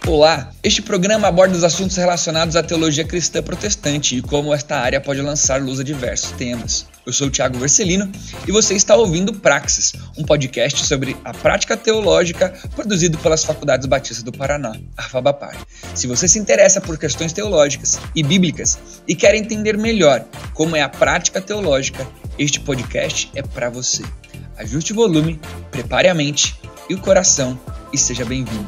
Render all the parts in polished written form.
Olá, este programa aborda os assuntos relacionados à teologia cristã protestante e como esta área pode lançar luz a diversos temas. Eu sou o Thiago Vercelino e você está ouvindo Praxis, um podcast sobre a prática teológica produzido pelas Faculdades Batistas do Paraná, a FABAPAR. Se você se interessa por questões teológicas e bíblicas e quer entender melhor como é a prática teológica, este podcast é para você. Ajuste o volume, prepare a mente e o coração e seja bem-vindo.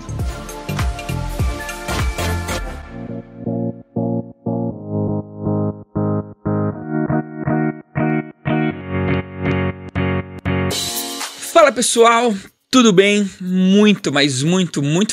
Fala pessoal, tudo bem? Muito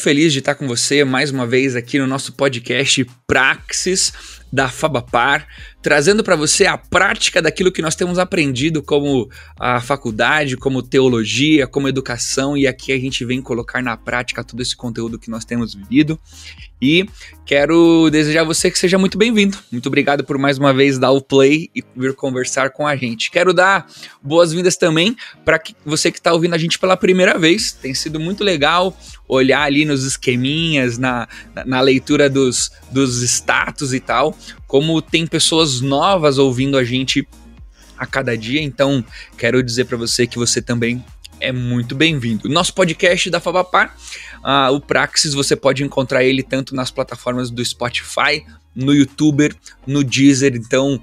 feliz de estar com você mais uma vez aqui no nosso podcast Praxis da FABAPAR, trazendo para você a prática daquilo que nós temos aprendido como a faculdade, como teologia, como educação, e aqui a gente vem colocar na prática todo esse conteúdo que nós temos vivido. E quero desejar a você que seja muito bem-vindo. Muito obrigado por mais uma vez dar o play e vir conversar com a gente. Quero dar boas-vindas também para você que está ouvindo a gente pela primeira vez. Tem sido muito legal olhar ali nos esqueminhas, na leitura dos status e tal, como tem pessoas novas ouvindo a gente a cada dia. Então, quero dizer para você que você também é muito bem-vindo. Nosso podcast da FABAPAR, o Praxis, você pode encontrar ele tanto nas plataformas do Spotify, no YouTube, no Deezer. Então,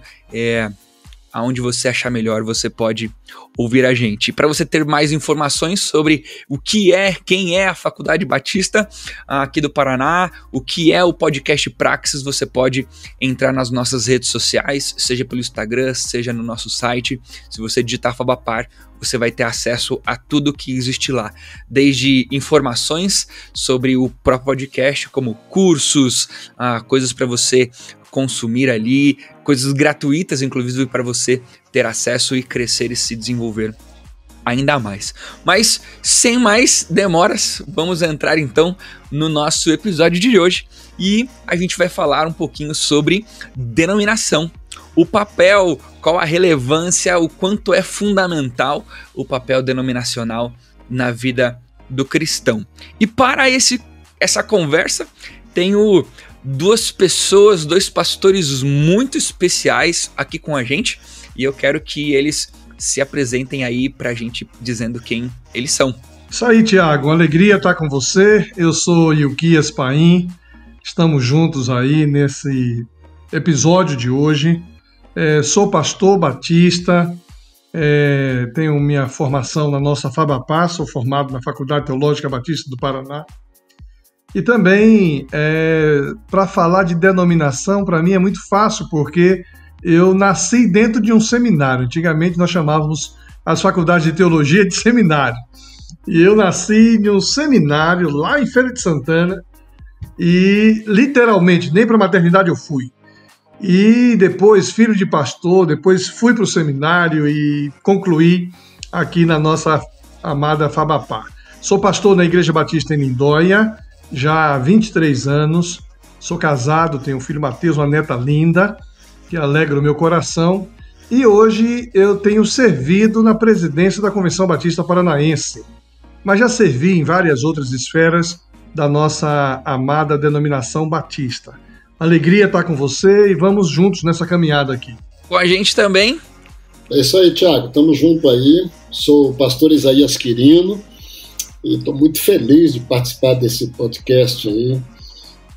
aonde você achar melhor, você pode ouvir a gente. Para você ter mais informações sobre o que é, quem é a Faculdade Batista aqui do Paraná, o que é o podcast Praxis, você pode entrar nas nossas redes sociais, seja pelo Instagram, seja no nosso site. Se você digitar FABAPAR, você vai ter acesso a tudo que existe lá, desde informações sobre o próprio podcast, como cursos, coisas para você consumir ali, coisas gratuitas, inclusive, para você ter acesso e crescer e se desenvolver ainda mais. Mas, sem mais demoras, vamos entrar então no nosso episódio de hoje e a gente vai falar um pouquinho sobre denominação. O papel, qual a relevância, o quanto é fundamental o papel denominacional na vida do cristão. E para essa conversa, tenho duas pessoas, dois pastores muito especiais aqui com a gente, e eu quero que eles se apresentem aí pra gente dizendo quem eles são. Isso aí, Thiago, uma alegria estar com você. Eu sou Ilquias Paim, estamos juntos aí nesse episódio de hoje. Sou pastor batista, tenho minha formação na nossa FABAPAR, sou formado na Faculdade Teológica Batista do Paraná. E também, para falar de denominação, para mim é muito fácil, porque eu nasci dentro de um seminário. Antigamente nós chamávamos as faculdades de teologia de seminário. E eu nasci em um seminário lá em Feira de Santana e, literalmente, nem para a maternidade eu fui. E depois, filho de pastor, depois fui para o seminário e concluí aqui na nossa amada FABAPAR. Sou pastor na Igreja Batista em Lindóia, já há 23 anos, sou casado, tenho um filho Mateus, uma neta linda, que alegra o meu coração, e hoje eu tenho servido na presidência da Convenção Batista Paranaense, mas já servi em várias outras esferas da nossa amada denominação batista. Alegria estar com você e vamos juntos nessa caminhada aqui. Com a gente também. É isso aí, Thiago, estamos juntos aí, sou o pastor Isaías Quirino, e estou muito feliz de participar desse podcast aí.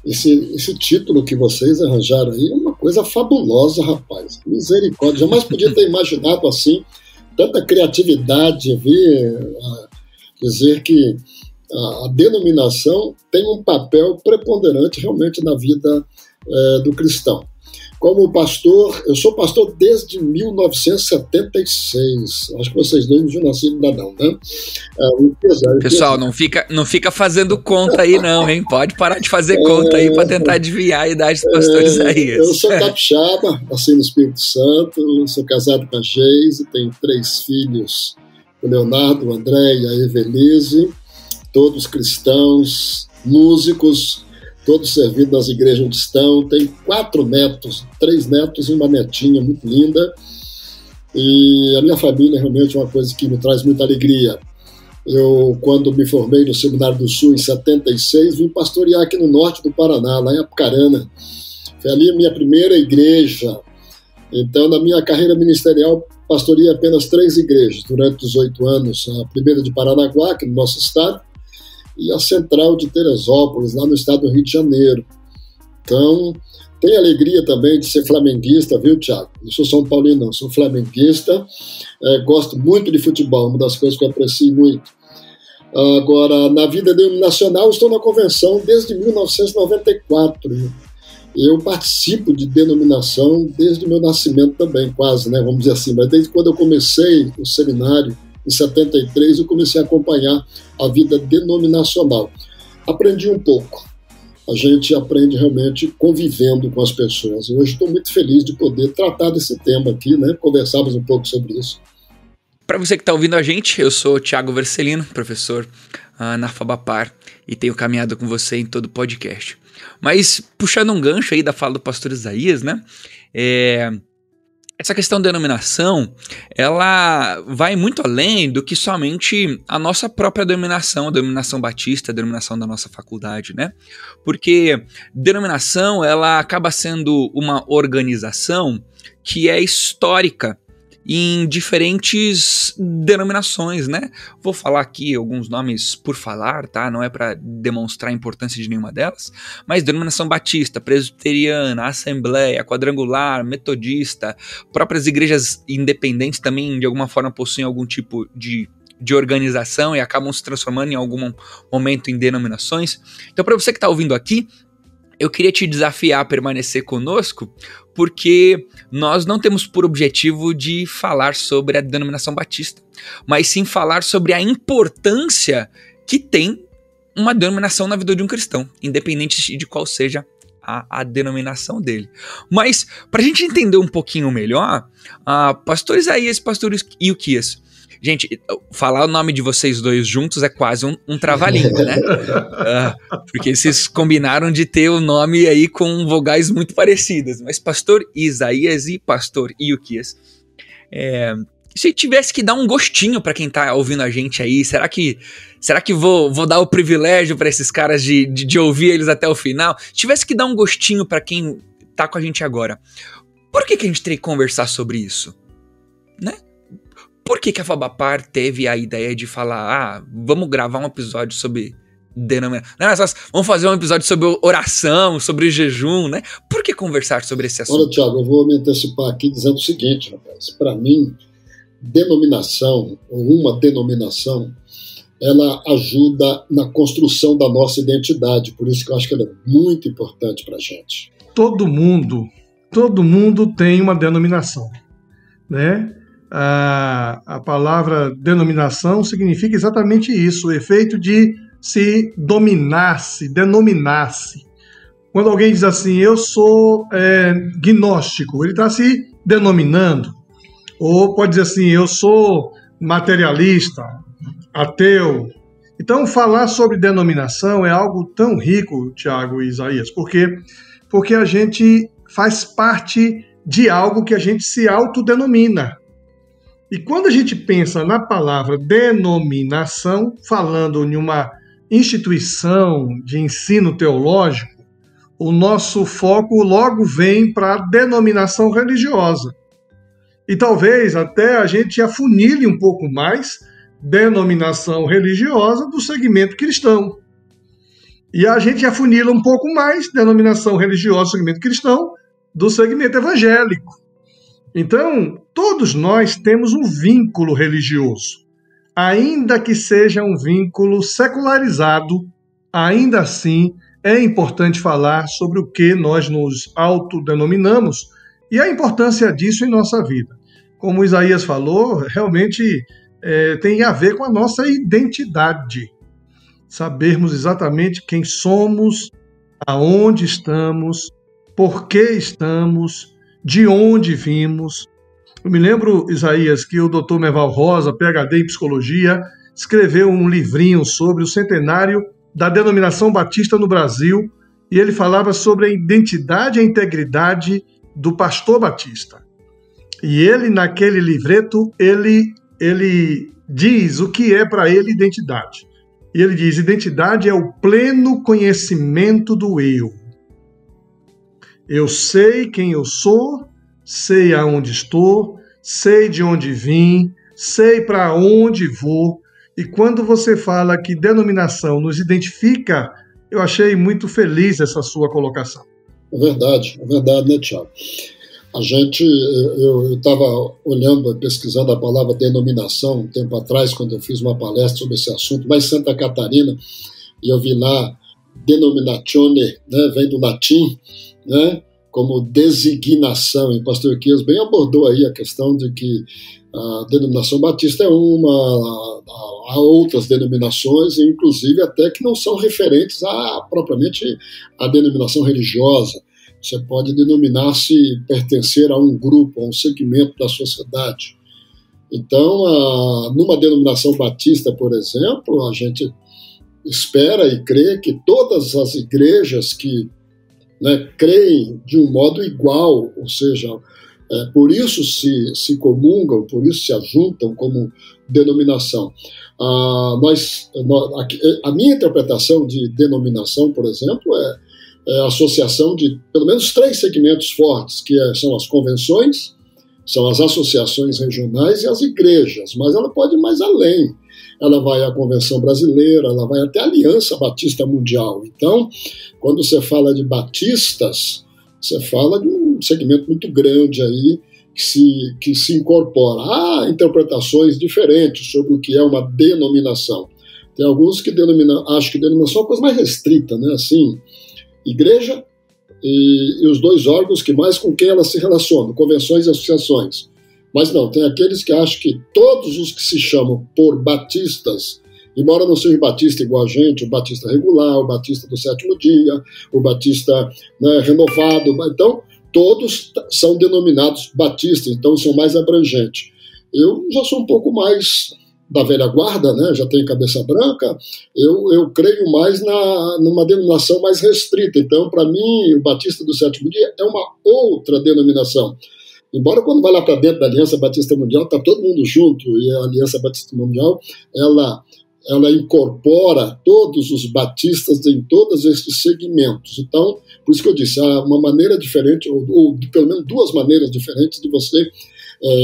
Esse título que vocês arranjaram aí é uma coisa fabulosa, rapaz. Misericórdia. Jamais podia ter imaginado assim, tanta criatividade. Dizer que a denominação tem um papel preponderante realmente na vida do cristão. Como pastor, eu sou pastor desde 1976. Acho que vocês dois não tinham nascido ainda não, né? Pessoal, não fica fazendo conta aí não, hein? Pode parar de fazer conta aí para tentar adivinhar a idade dos pastores Isaías. Eu sou capixaba, nasci no Espírito Santo, sou casado com a Geise, tenho 3 filhos, o Leonardo, o André e a Evelise, todos cristãos, músicos, todos servindo nas igrejas onde estão. Tem 4 netos, 3 netos e uma netinha muito linda. E a minha família realmente é uma coisa que me traz muita alegria. Eu, quando me formei no Seminário do Sul, em 76, vim pastorear aqui no norte do Paraná, lá em Apucarana. Foi ali a minha primeira igreja. Então, na minha carreira ministerial, pastoreei apenas 3 igrejas durante os 8 anos. A primeira de Paranaguá, aqui no nosso estado, e a central de Teresópolis, lá no estado do Rio de Janeiro. Então, tenho alegria também de ser flamenguista, viu, Tiago? Não sou São Paulino, não, sou flamenguista. Gosto muito de futebol, uma das coisas que eu aprecio muito. Agora, na vida denominacional, estou na convenção desde 1994. Eu participo de denominação desde o meu nascimento também, quase, né? Vamos dizer assim. Mas desde quando eu comecei o seminário, em 73, eu comecei a acompanhar a vida denominacional. Aprendi um pouco. A gente aprende realmente convivendo com as pessoas. Hoje estou muito feliz de poder tratar desse tema aqui, né? Conversarmos um pouco sobre isso. Para você que está ouvindo a gente, eu sou o Thiago Vercelino, professor na Fabapar, e tenho caminhado com você em todo o podcast. Mas puxando um gancho aí da fala do pastor Isaías, né? Essa questão da denominação, ela vai muito além do que somente a nossa própria denominação, a denominação batista, a denominação da nossa faculdade, né? Porque denominação, ela acaba sendo uma organização que é histórica em diferentes denominações, né? Vou falar aqui alguns nomes por falar, tá? Não é para demonstrar a importância de nenhuma delas, mas denominação batista, presbiteriana, assembleia, quadrangular, metodista, próprias igrejas independentes também de alguma forma possuem algum tipo de organização e acabam se transformando em algum momento em denominações. Então, para você que está ouvindo aqui, eu queria te desafiar a permanecer conosco, porque nós não temos por objetivo de falar sobre a denominação batista, mas sim falar sobre a importância que tem uma denominação na vida de um cristão, independente de qual seja a denominação dele. Mas, para a gente entender um pouquinho melhor, pastor Isaías e pastor Ilquias, gente, falar o nome de vocês dois juntos é quase um trava-língua, né? Porque vocês combinaram de ter o nome aí com vogais muito parecidas. Mas pastor Isaías e pastor Ilquias, se tivesse que dar um gostinho para quem tá ouvindo a gente aí, será que vou dar o privilégio para esses caras de ouvir eles até o final? Se tivesse que dar um gostinho para quem tá com a gente agora, por que a gente teria que conversar sobre isso? Né? Por que a Fabapar teve a ideia de falar, vamos gravar um episódio sobre denominação? Vamos fazer um episódio sobre oração, sobre jejum, né? Por que conversar sobre esse assunto? Olha, Tiago, eu vou me antecipar aqui dizendo o seguinte, rapaz. Para mim, denominação, ou uma denominação, ela ajuda na construção da nossa identidade. Por isso que eu acho que ela é muito importante para a gente. Todo mundo tem uma denominação, né? A palavra denominação significa exatamente isso, o efeito de se dominasse, denominasse. Quando alguém diz assim, eu sou gnóstico, ele está se denominando. Ou pode dizer assim, eu sou materialista, ateu. Então, falar sobre denominação é algo tão rico, Tiago e Isaías, porque a gente faz parte de algo que a gente se autodenomina. E quando a gente pensa na palavra denominação, falando em uma instituição de ensino teológico, o nosso foco logo vem para a denominação religiosa. E talvez até a gente afunile um pouco mais denominação religiosa do segmento cristão. E a gente afunila um pouco mais denominação religiosa do segmento cristão do segmento evangélico. Então, todos nós temos um vínculo religioso. Ainda que seja um vínculo secularizado, ainda assim é importante falar sobre o que nós nos autodenominamos e a importância disso em nossa vida. Como Isaías falou, realmente tem a ver com a nossa identidade. Sabermos exatamente quem somos, aonde estamos, por que estamos, de onde vimos. Eu me lembro, Isaías, que o Dr. Merval Rosa, PhD em Psicologia, escreveu um livrinho sobre o centenário da denominação batista no Brasil, e ele falava sobre a identidade e a integridade do pastor batista. E ele, naquele livreto, ele diz o que é para ele identidade. E ele diz: identidade é o pleno conhecimento do eu. Eu sei quem eu sou, sei aonde estou, sei de onde vim, sei para onde vou. E quando você fala que denominação nos identifica, eu achei muito feliz essa sua colocação. É verdade, né, Tiago? Eu estava olhando, pesquisando a palavra denominação um tempo atrás, quando eu fiz uma palestra sobre esse assunto, lá em Santa Catarina, e eu vi lá denominatione, né, vem do latim, né, como designação, e o pastor Euquias bem abordou aí a questão de que a denominação batista é uma, há outras denominações, inclusive até que não são referentes propriamente à denominação religiosa. Você pode denominar-se pertencer a um grupo, a um segmento da sociedade. Então, numa denominação batista, por exemplo, a gente espera e crê que todas as igrejas que, né, creem de um modo igual, ou seja, por isso se comungam, por isso se ajuntam como denominação. A minha interpretação de denominação, por exemplo, é a associação de pelo menos 3 segmentos fortes, que são as convenções, são as associações regionais e as igrejas, mas ela pode ir mais além. Ela vai à Convenção Brasileira, ela vai até a Aliança Batista Mundial. Então, quando você fala de batistas, você fala de um segmento muito grande aí que se incorpora. Há interpretações diferentes sobre o que é uma denominação. Tem alguns que acham que denominação é uma coisa mais restrita, né? Assim, igreja e os 2 órgãos que mais com quem elas se relacionam, convenções e associações. Mas não, tem aqueles que acham que todos os que se chamam por batistas, embora não seja batista igual a gente, o batista regular, o batista do 7º dia, o batista, né, renovado, então todos são denominados batistas, então são mais abrangentes. Eu já sou um pouco mais da velha guarda, né, já tenho cabeça branca, eu creio mais numa denominação mais restrita. Então, para mim, o Batista do 7º dia é uma outra denominação. Embora quando vai lá para dentro da Aliança Batista Mundial, está todo mundo junto, e a Aliança Batista Mundial, ela incorpora todos os batistas em todos esses segmentos. Então, por isso que eu disse, há uma maneira diferente, ou pelo menos 2 maneiras diferentes de você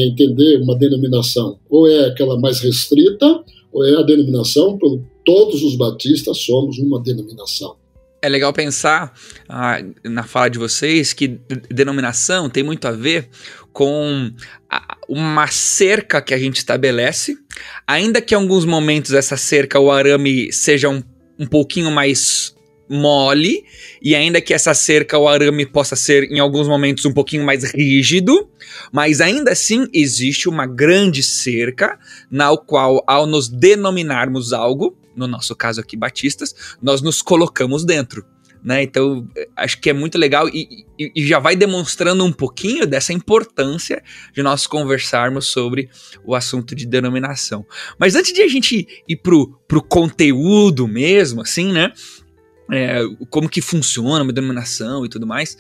entender uma denominação. Ou é aquela mais restrita, ou é a denominação, todos os batistas somos uma denominação. É legal pensar na fala de vocês que denominação tem muito a ver com uma cerca que a gente estabelece, ainda que em alguns momentos essa cerca, o arame seja um pouquinho mais mole, e ainda que essa cerca, o arame possa ser em alguns momentos um pouquinho mais rígido, mas ainda assim existe uma grande cerca na qual, ao nos denominarmos algo, no nosso caso aqui batistas, nós nos colocamos dentro, né? Então acho que é muito legal e já vai demonstrando um pouquinho dessa importância de nós conversarmos sobre o assunto de denominação. Mas antes de a gente ir pro conteúdo mesmo, assim, né? Como que funciona uma denominação e tudo mais,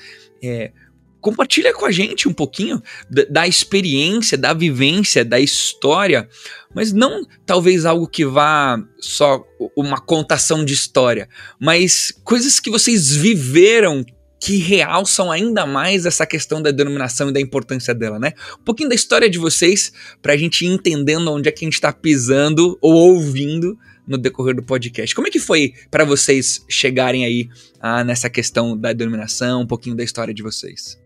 compartilha com a gente um pouquinho da experiência, da vivência, da história, mas não talvez algo que vá só uma contação de história, mas coisas que vocês viveram que realçam ainda mais essa questão da denominação e da importância dela, né? Um pouquinho da história de vocês, pra gente ir entendendo onde é que a gente tá pisando ou ouvindo no decorrer do podcast. Como é que foi para vocês chegarem aí nessa questão da denominação, um pouquinho da história de vocês?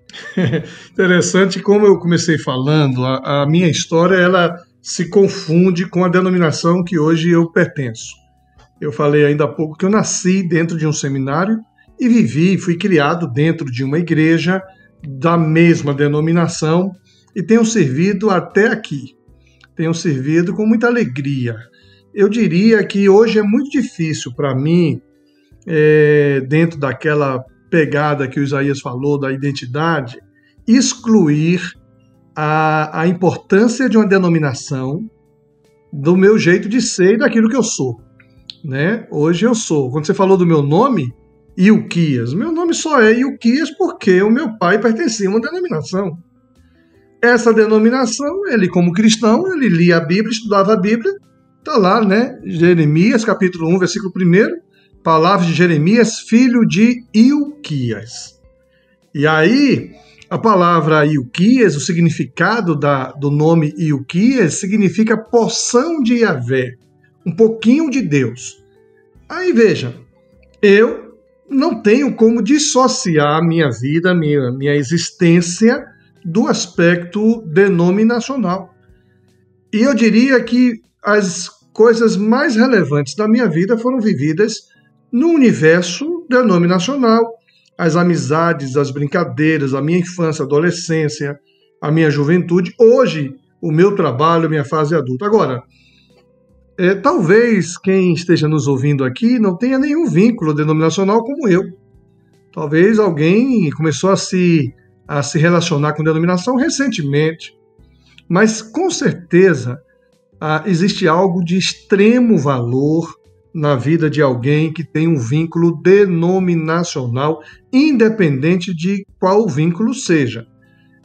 Interessante, como eu comecei falando, a minha história ela se confunde com a denominação que hoje eu pertenço. Eu falei ainda há pouco que eu nasci dentro de um seminário e fui criado dentro de uma igreja da mesma denominação e tenho servido até aqui. Tenho servido com muita alegria. Eu diria que hoje é muito difícil para mim, dentro daquela pegada que o Isaías falou da identidade, excluir a importância de uma denominação do meu jeito de ser e daquilo que eu sou, né? Hoje eu sou. Quando você falou do meu nome, Ilquias, meu nome só é Ilquias porque o meu pai pertencia a uma denominação. Essa denominação, ele como cristão, ele lia a Bíblia, estudava a Bíblia Está lá, né? Jeremias, capítulo 1, versículo 1, palavras de Jeremias, filho de Ilquias. E aí, a palavra Ilquias, o significado do nome Ilquias, significa porção de Yahvé, um pouquinho de Deus. Aí veja, eu não tenho como dissociar minha vida, minha existência do aspecto denominacional. E eu diria que as coisas mais relevantes da minha vida foram vividas no universo denominacional. As amizades, as brincadeiras, a minha infância, adolescência, a minha juventude, hoje o meu trabalho, a minha fase adulta. Agora, talvez quem esteja nos ouvindo aqui não tenha nenhum vínculo denominacional como eu. Talvez alguém começou a se relacionar com denominação recentemente, mas com certeza existe algo de extremo valor na vida de alguém que tem um vínculo denominacional, independente de qual vínculo seja.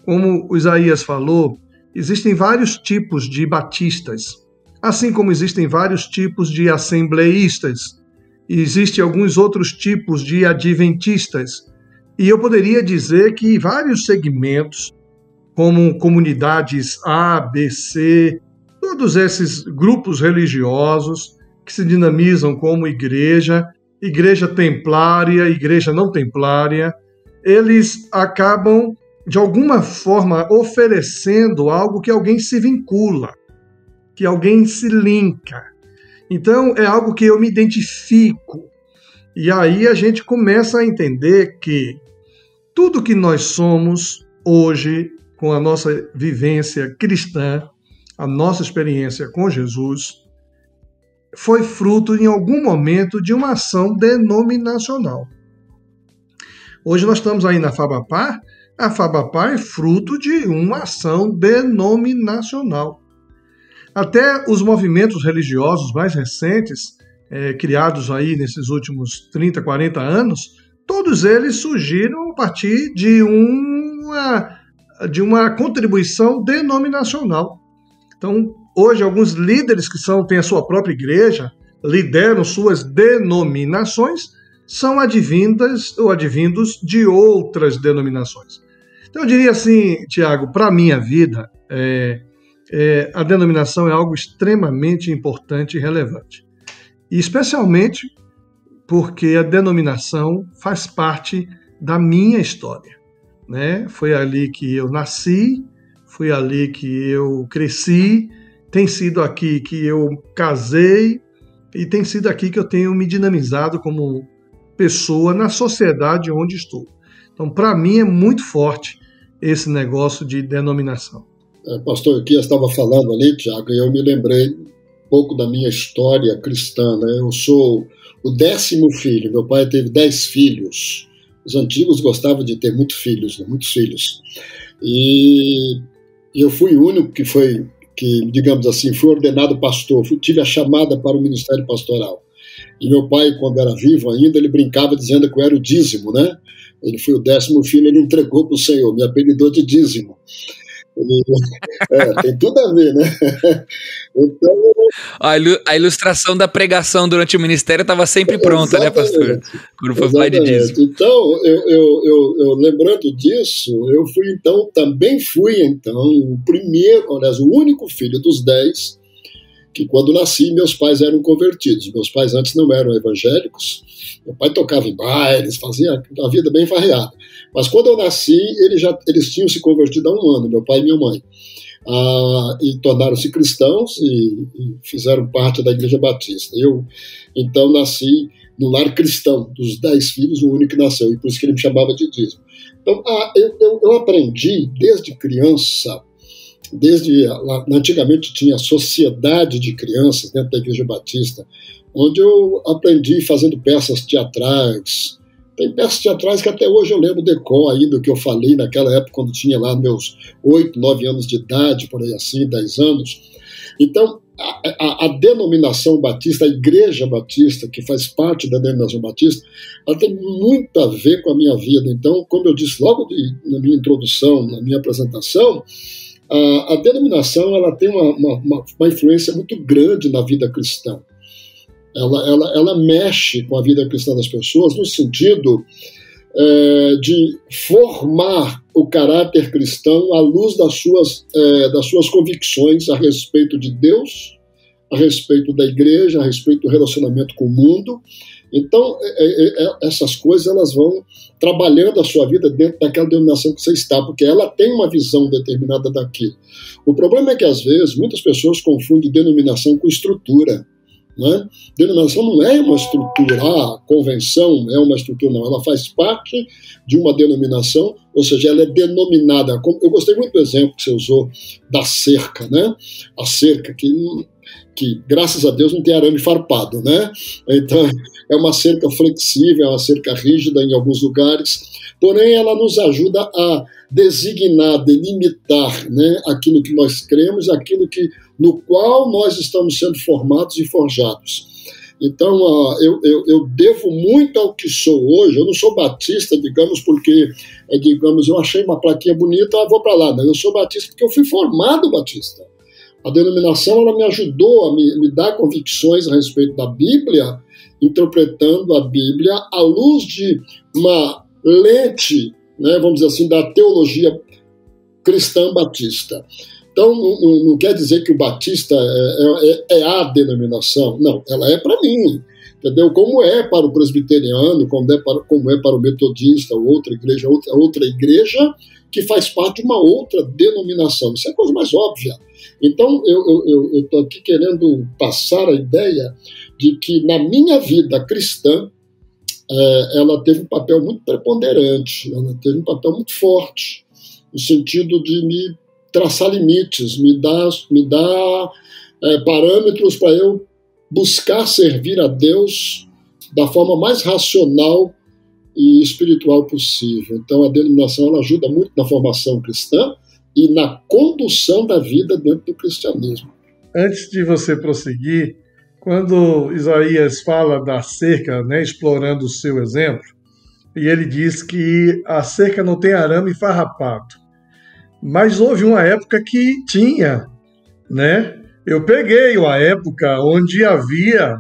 Como o Isaías falou, existem vários tipos de batistas, assim como existem vários tipos de assembleístas, e existem alguns outros tipos de adventistas. E eu poderia dizer que vários segmentos, como comunidades A, B, C, todos esses grupos religiosos que se dinamizam como igreja templária, igreja não templária, eles acabam, de alguma forma, oferecendo algo que alguém se vincula, que alguém se linka. Então, é algo que eu me identifico. E aí a gente começa a entender que tudo que nós somos hoje, com a nossa vivência cristã, a nossa experiência com Jesus, foi fruto, em algum momento, de uma ação denominacional. Hoje nós estamos aí na Fabapar. A Fabapar é fruto de uma ação denominacional. Até os movimentos religiosos mais recentes, criados aí nesses últimos 30, 40 anos, todos eles surgiram a partir de uma contribuição denominacional. Então, hoje, alguns líderes que têm a sua própria igreja, lideram suas denominações, são advindas ou advindos de outras denominações. Então, eu diria assim, Tiago, para a minha vida, a denominação é algo extremamente importante e relevante. E especialmente porque a denominação faz parte da minha história, né? Foi ali que eu nasci, foi ali que eu cresci, tem sido aqui que eu casei e tem sido aqui que eu tenho me dinamizado como pessoa na sociedade onde estou. Então, para mim, é muito forte esse negócio de denominação. Pastor, o que eu estava falando ali, Tiago, e eu me lembrei um pouco da minha história cristã, né? Eu sou o 10º filho, meu pai teve 10 filhos. Os antigos gostavam de ter muitos filhos. E eu fui o único que, digamos assim, fui ordenado pastor, tive a chamada para o ministério pastoral. E meu pai, quando era vivo ainda, ele brincava dizendo que eu era o dízimo, né? Ele foi o 10º filho, ele entregou para o Senhor, me apelidou de dízimo. Tem tudo a ver, né? Então, a ilustração da pregação durante o ministério estava sempre pronta, né, pastor? Quando foi falar de dízimo. Então, eu lembrando disso, também fui o primeiro, aliás, o único filho dos 10 que, quando nasci, meus pais eram convertidos. Meus pais antes não eram evangélicos. Meu pai tocava em bailes, fazia a vida bem farreada. Mas quando eu nasci, eles tinham se convertido há um ano, meu pai e minha mãe. E tornaram-se cristãos e fizeram parte da Igreja Batista. Eu, então, nasci no lar cristão, dos 10 filhos, o único que nasceu, e por isso que ele me chamava de dízimo. Então, eu aprendi desde criança, antigamente tinha a sociedade de crianças dentro da Igreja Batista, onde eu aprendi fazendo peças teatrais. Tem peças teatrais que até hoje eu lembro decor aí do que eu falei naquela época, quando tinha lá meus 8, 9 anos de idade, por aí assim, 10 anos. Então, a denominação batista, a Igreja Batista, que faz parte da denominação batista, ela tem muito a ver com a minha vida. Então, como eu disse logo na minha introdução, na minha apresentação, A denominação ela tem uma influência muito grande na vida cristã. Ela mexe com a vida cristã das pessoas no sentido de formar o caráter cristão à luz das suas convicções a respeito de Deus, a respeito da igreja, a respeito do relacionamento com o mundo. Então, essas coisas elas vão trabalhando a sua vida dentro daquela denominação que você está, porque ela tem uma visão determinada daquilo. O problema é que, às vezes, muitas pessoas confundem denominação com estrutura. Né? Denominação não é uma estrutura, a convenção é uma estrutura, não. Ela faz parte de uma denominação, ou seja, ela é denominada. Eu gostei muito do exemplo que você usou da cerca, né? A cerca que graças a Deus não tem arame farpado, né? Então é uma cerca flexível, é uma cerca rígida em alguns lugares, porém ela nos ajuda a designar, delimitar, né, aquilo que nós cremos, aquilo no qual nós estamos sendo formados e forjados. Então, eu devo muito ao que sou hoje. Eu não sou batista, digamos, porque, eu achei uma plaquinha bonita, vou para lá. Né? Eu sou batista porque eu fui formado batista. A denominação ela me ajudou a me dar convicções a respeito da Bíblia, interpretando a Bíblia à luz de uma lente, né, vamos dizer assim, da teologia cristã batista. Então, não quer dizer que o batista é a denominação. Não, ela é para mim, entendeu? Como é para o presbiteriano, como é para o metodista, outra igreja que faz parte de uma outra denominação. Isso é a coisa mais óbvia. Então, eu estou aqui querendo passar a ideia de que na minha vida cristã, ela teve um papel muito preponderante, ela teve um papel muito forte, no sentido de me traçar limites, me dar parâmetros para eu buscar servir a Deus da forma mais racional e espiritual possível. Então, a denominação ela ajuda muito na formação cristã e na condução da vida dentro do cristianismo. Antes de você prosseguir, quando Isaías fala da cerca, né, explorando o seu exemplo, e ele diz que a cerca não tem arame farrapado, mas houve uma época que tinha, né? Eu peguei uma época onde havia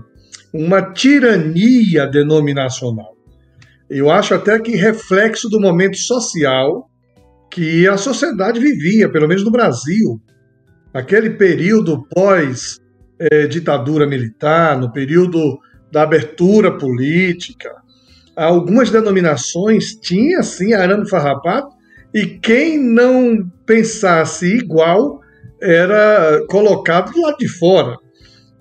uma tirania denominacional. Eu acho até que reflexo do momento social que a sociedade vivia, pelo menos no Brasil. Aquele período pós-ditadura militar, no período da abertura política, algumas denominações tinham, sim, arame farrapado, e quem não pensasse igual era colocado do lado de fora.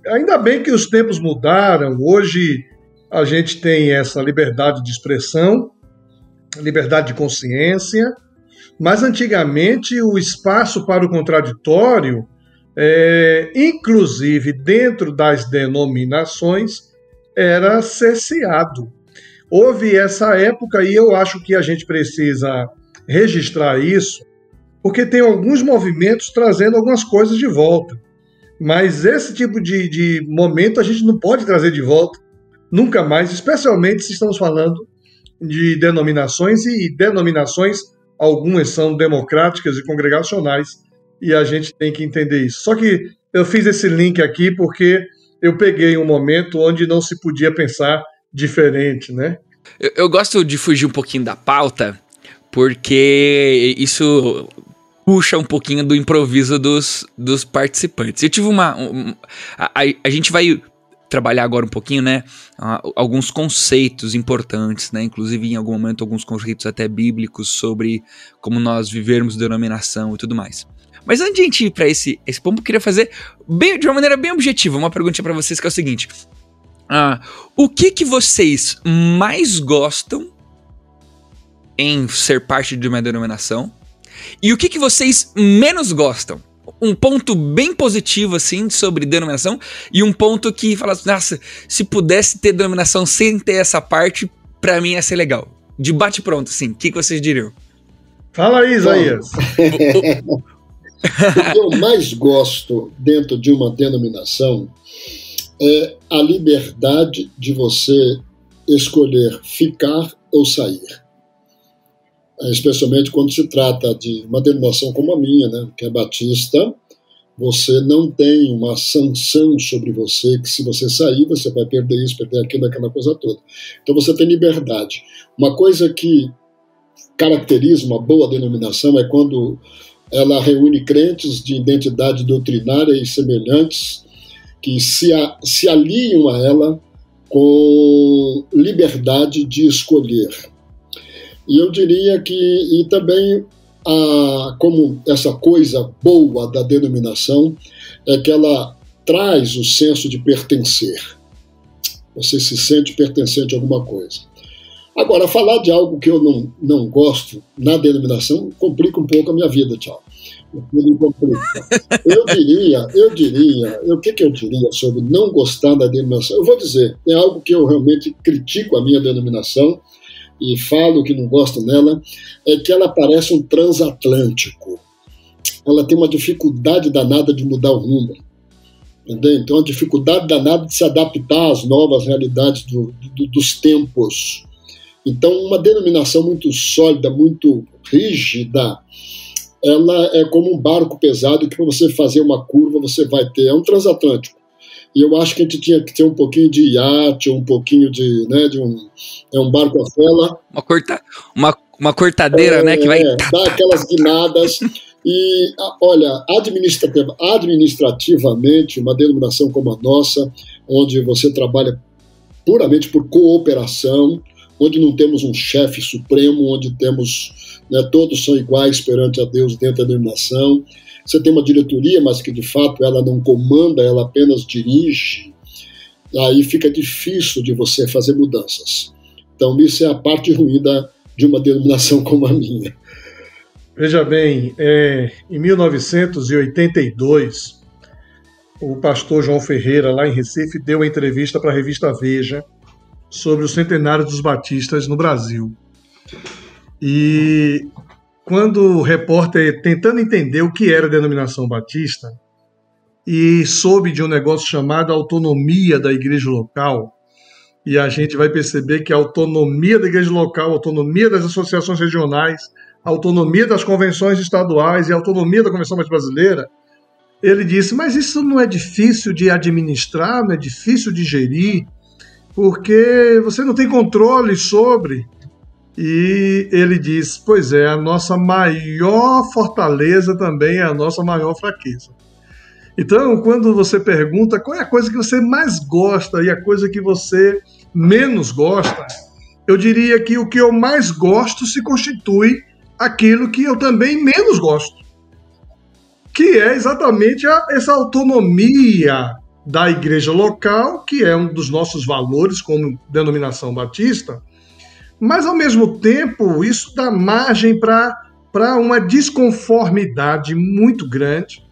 Ainda bem que os tempos mudaram, hoje a gente tem essa liberdade de expressão, liberdade de consciência, mas antigamente o espaço para o contraditório, inclusive dentro das denominações, era cerceado. Houve essa época e eu acho que a gente precisa registrar isso, porque tem alguns movimentos trazendo algumas coisas de volta. Mas esse tipo de momento a gente não pode trazer de volta nunca mais, especialmente se estamos falando de denominações, e denominações, algumas são democráticas e congregacionais, e a gente tem que entender isso. Só que eu fiz esse link aqui porque eu peguei um momento onde não se podia pensar diferente, né? Eu gosto de fugir um pouquinho da pauta, porque isso puxa um pouquinho do improviso dos participantes. Eu tive a gente vai trabalhar agora um pouquinho, né, alguns conceitos importantes, né, inclusive em algum momento alguns conceitos até bíblicos sobre como nós vivermos denominação e tudo mais. Mas antes de a gente ir para esse ponto, eu queria fazer de uma maneira bem objetiva uma pergunta para vocês, que é o seguinte: o que vocês mais gostam em ser parte de uma denominação, e o que vocês menos gostam? Um ponto bem positivo, assim, sobre denominação, e um ponto que fala assim, nossa, se pudesse ter denominação sem ter essa parte, pra mim ia ser legal. De bate pronto, assim, o que vocês diriam? Fala aí, Isaías. O que eu mais gosto dentro de uma denominação é a liberdade de você escolher ficar ou sair. especialmente quando se trata de uma denominação como a minha, né, que é batista. Você não tem uma sanção sobre você, que se você sair, você vai perder isso, perder aquilo, aquela coisa toda. Então você tem liberdade. Uma coisa que caracteriza uma boa denominação é quando ela reúne crentes de identidade doutrinária e semelhantes, que se aliam a ela com liberdade de escolher. E eu diria que, e também, como essa coisa boa da denominação, é que ela traz o senso de pertencer. Você se sente pertencente a alguma coisa. Agora, falar de algo que eu não gosto na denominação complica um pouco a minha vida, Thiago. Eu diria, o que eu diria sobre não gostar da denominação? Eu vou dizer, é algo que eu realmente critico a minha denominação e falo que não gosto nela, é que ela parece um transatlântico. Ela tem uma dificuldade danada de mudar o rumo. Entendeu? Então, uma dificuldade danada de se adaptar às novas realidades dos tempos. Então, uma denominação muito sólida, muito rígida, ela é como um barco pesado que para você fazer uma curva você vai ter. É um transatlântico. E eu acho que a gente tinha que ter um pouquinho de iate, um pouquinho de um barco a vela. Uma cortadeira, né? Que vai dar aquelas guinadas. E, olha, administrativamente, uma denominação como a nossa, onde você trabalha puramente por cooperação, onde não temos um chefe supremo, onde temos, todos são iguais perante a Deus dentro da denominação. Você tem uma diretoria, mas que de fato ela não comanda, ela apenas dirige. Aí fica difícil de você fazer mudanças. Então isso é a parte ruim de uma denominação como a minha. Veja bem, em 1982, o pastor João Ferreira, lá em Recife, deu uma entrevista para a revista Veja sobre o centenário dos batistas no Brasil. E quando o repórter, tentando entender o que era a denominação batista, e soube de um negócio chamado autonomia da igreja local, e a gente vai perceber que a autonomia da igreja local, a autonomia das associações regionais, a autonomia das convenções estaduais e a autonomia da Convenção Batista Brasileira, ele disse, mas isso não é difícil de administrar, não é difícil de gerir, porque você não tem controle sobre. E ele diz, pois é, a nossa maior fortaleza também é a nossa maior fraqueza. Então, quando você pergunta qual é a coisa que você mais gosta e a coisa que você menos gosta, eu diria que o que eu mais gosto se constitui aquilo que eu também menos gosto, que é exatamente essa autonomia da igreja local, que é um dos nossos valores como denominação batista, mas, ao mesmo tempo, isso dá margem para uma desconformidade muito grande,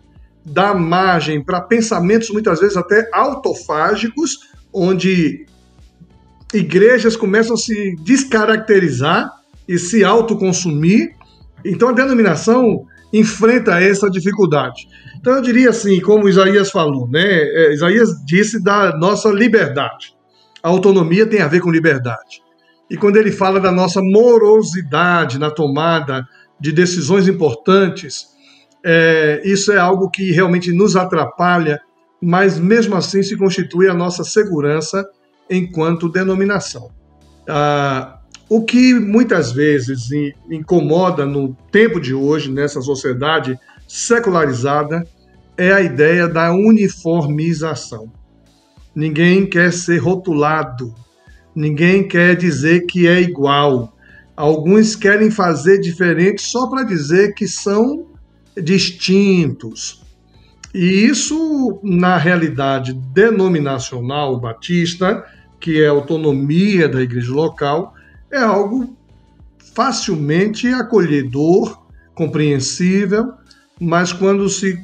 dá margem para pensamentos, muitas vezes até autofágicos, onde igrejas começam a se descaracterizar e se autoconsumir. Então, a denominação enfrenta essa dificuldade. Então, eu diria assim, como Isaías falou, né? Isaías disse da nossa liberdade. A autonomia tem a ver com liberdade. E quando ele fala da nossa morosidade na tomada de decisões importantes, isso é algo que realmente nos atrapalha, mas mesmo assim se constitui a nossa segurança enquanto denominação. O que muitas vezes incomoda no tempo de hoje, nessa sociedade secularizada, é a ideia da uniformização. Ninguém quer ser rotulado, ninguém quer dizer que é igual. Alguns querem fazer diferente só para dizer que são distintos. E isso, na realidade denominacional batista, que é a autonomia da igreja local, é algo facilmente acolhedor, compreensível, mas quando se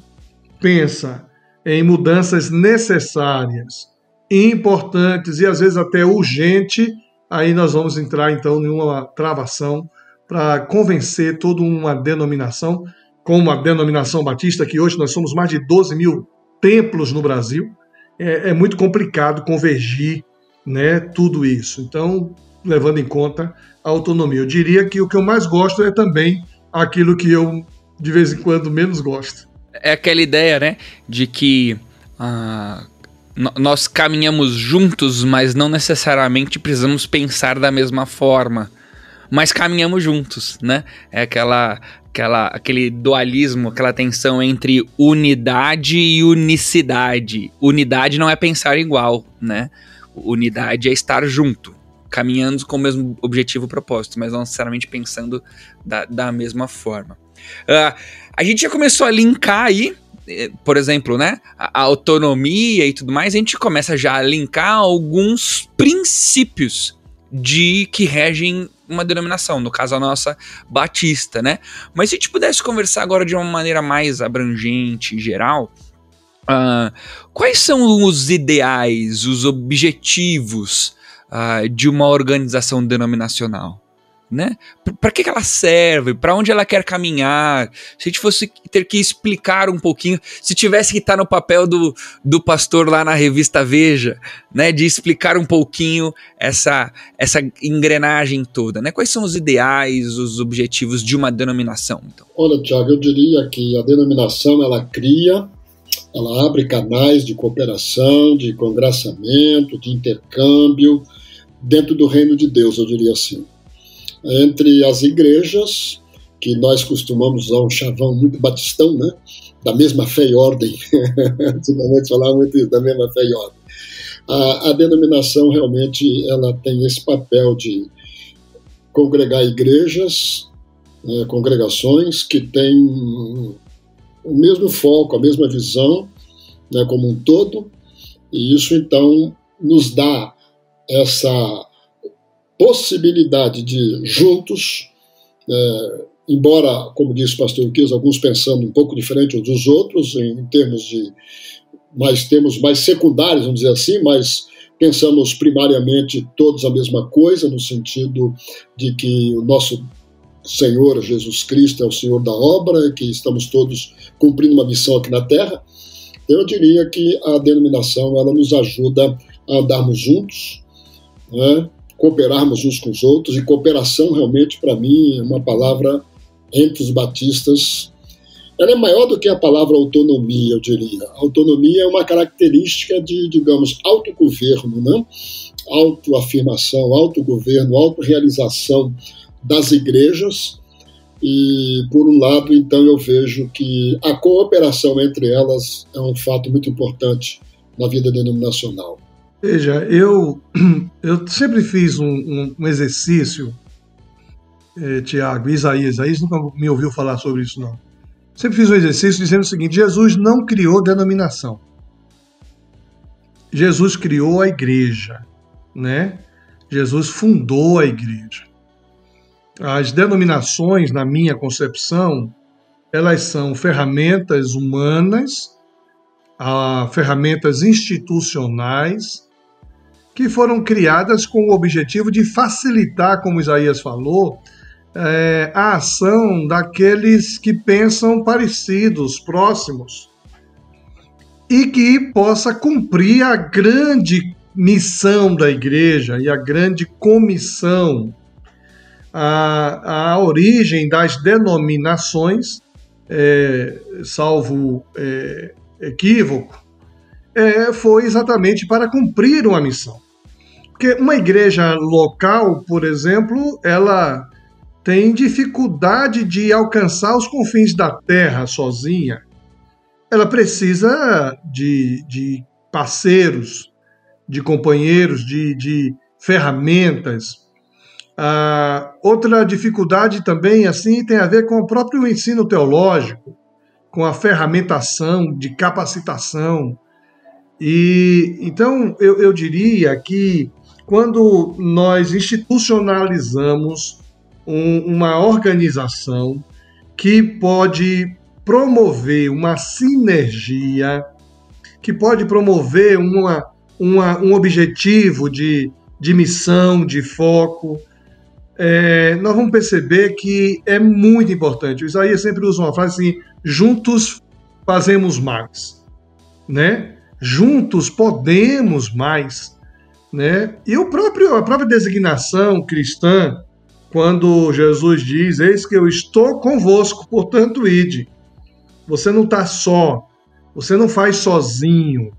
pensa em mudanças necessárias, importantes e às vezes até urgente, aí nós vamos entrar então em uma travação para convencer toda uma denominação, como a denominação batista, que hoje nós somos mais de 12 mil templos no Brasil, é muito complicado convergir né, tudo isso. Então, levando em conta a autonomia. Eu diria que o que eu mais gosto é também aquilo que eu, de vez em quando, menos gosto. É aquela ideia, né, de que nós caminhamos juntos, mas não necessariamente precisamos pensar da mesma forma. Mas caminhamos juntos, né? É aquele dualismo, aquela tensão entre unidade e unicidade. Unidade não é pensar igual, né? Unidade é estar junto, caminhando com o mesmo objetivo e propósito, mas não necessariamente pensando da mesma forma. A gente já começou a linkar aí, por exemplo, né? A autonomia e tudo mais, a gente começa já a linkar alguns princípios que regem uma denominação, no caso a nossa batista, né? Mas se a gente pudesse conversar agora de uma maneira mais abrangente e geral, quais são os ideais, os objetivos de uma organização denominacional? Né? Para que ela serve? Para onde ela quer caminhar? Se a gente fosse ter que explicar um pouquinho, se tivesse que estar no papel do pastor lá na revista Veja, né, de explicar um pouquinho essa engrenagem toda, né? Quais são os ideais, os objetivos de uma denominação? Então? Olha, Tiago, eu diria que a denominação ela abre canais de cooperação, de congraçamento, de intercâmbio dentro do reino de Deus, eu diria assim. Entre as igrejas, que nós costumamos usar um chavão muito batistão, né? Da mesma fé e ordem. Antigamente falava muito isso, da mesma fé e ordem. A denominação realmente ela tem esse papel de congregar igrejas, congregações que têm o mesmo foco, a mesma visão, né, como um todo, e isso então nos dá essa possibilidade de juntos, embora, como disse o pastor Uquias, alguns pensando um pouco diferente uns dos outros, em termos de termos mais secundários, vamos dizer assim, mas pensamos primariamente todos a mesma coisa, no sentido de que o nosso Senhor Jesus Cristo é o Senhor da obra, que estamos todos cumprindo uma missão aqui na Terra. Eu diria que a denominação ela nos ajuda a andarmos juntos, né? Cooperarmos uns com os outros, e cooperação realmente para mim é uma palavra entre os batistas, ela é maior do que a palavra autonomia, eu diria. A autonomia é uma característica de, digamos, autogoverno, né? Autoafirmação, autogoverno, autorrealização das igrejas, e por um lado então eu vejo que a cooperação entre elas é um fato muito importante na vida denominacional. Veja, eu sempre fiz um exercício, Tiago, Isaías nunca me ouviu falar sobre isso, não. Sempre fiz um exercício dizendo o seguinte: Jesus não criou denominação. Jesus criou a igreja, né? Jesus fundou a igreja. As denominações, na minha concepção, elas são ferramentas humanas, ferramentas institucionais, que foram criadas com o objetivo de facilitar, como Isaías falou, a ação daqueles que pensam parecidos, próximos, e que possa cumprir a grande missão da igreja e a grande comissão. A origem das denominações, salvo equívoco, foi exatamente para cumprir uma missão. Porque uma igreja local, por exemplo, ela tem dificuldade de alcançar os confins da terra sozinha. Ela precisa de parceiros, de companheiros, de ferramentas. Outra dificuldade também assim tem a ver com o próprio ensino teológico, com a ferramentação de capacitação. E então eu diria que quando nós institucionalizamos uma organização que pode promover uma sinergia, que pode promover um objetivo de missão, de foco, nós vamos perceber que é muito importante. O Isaías sempre usa uma frase assim: juntos fazemos mais, né? Juntos podemos mais, né? E a própria designação cristã, quando Jesus diz: eis que eu estou convosco, portanto ide. Você não está só, você não faz sozinho,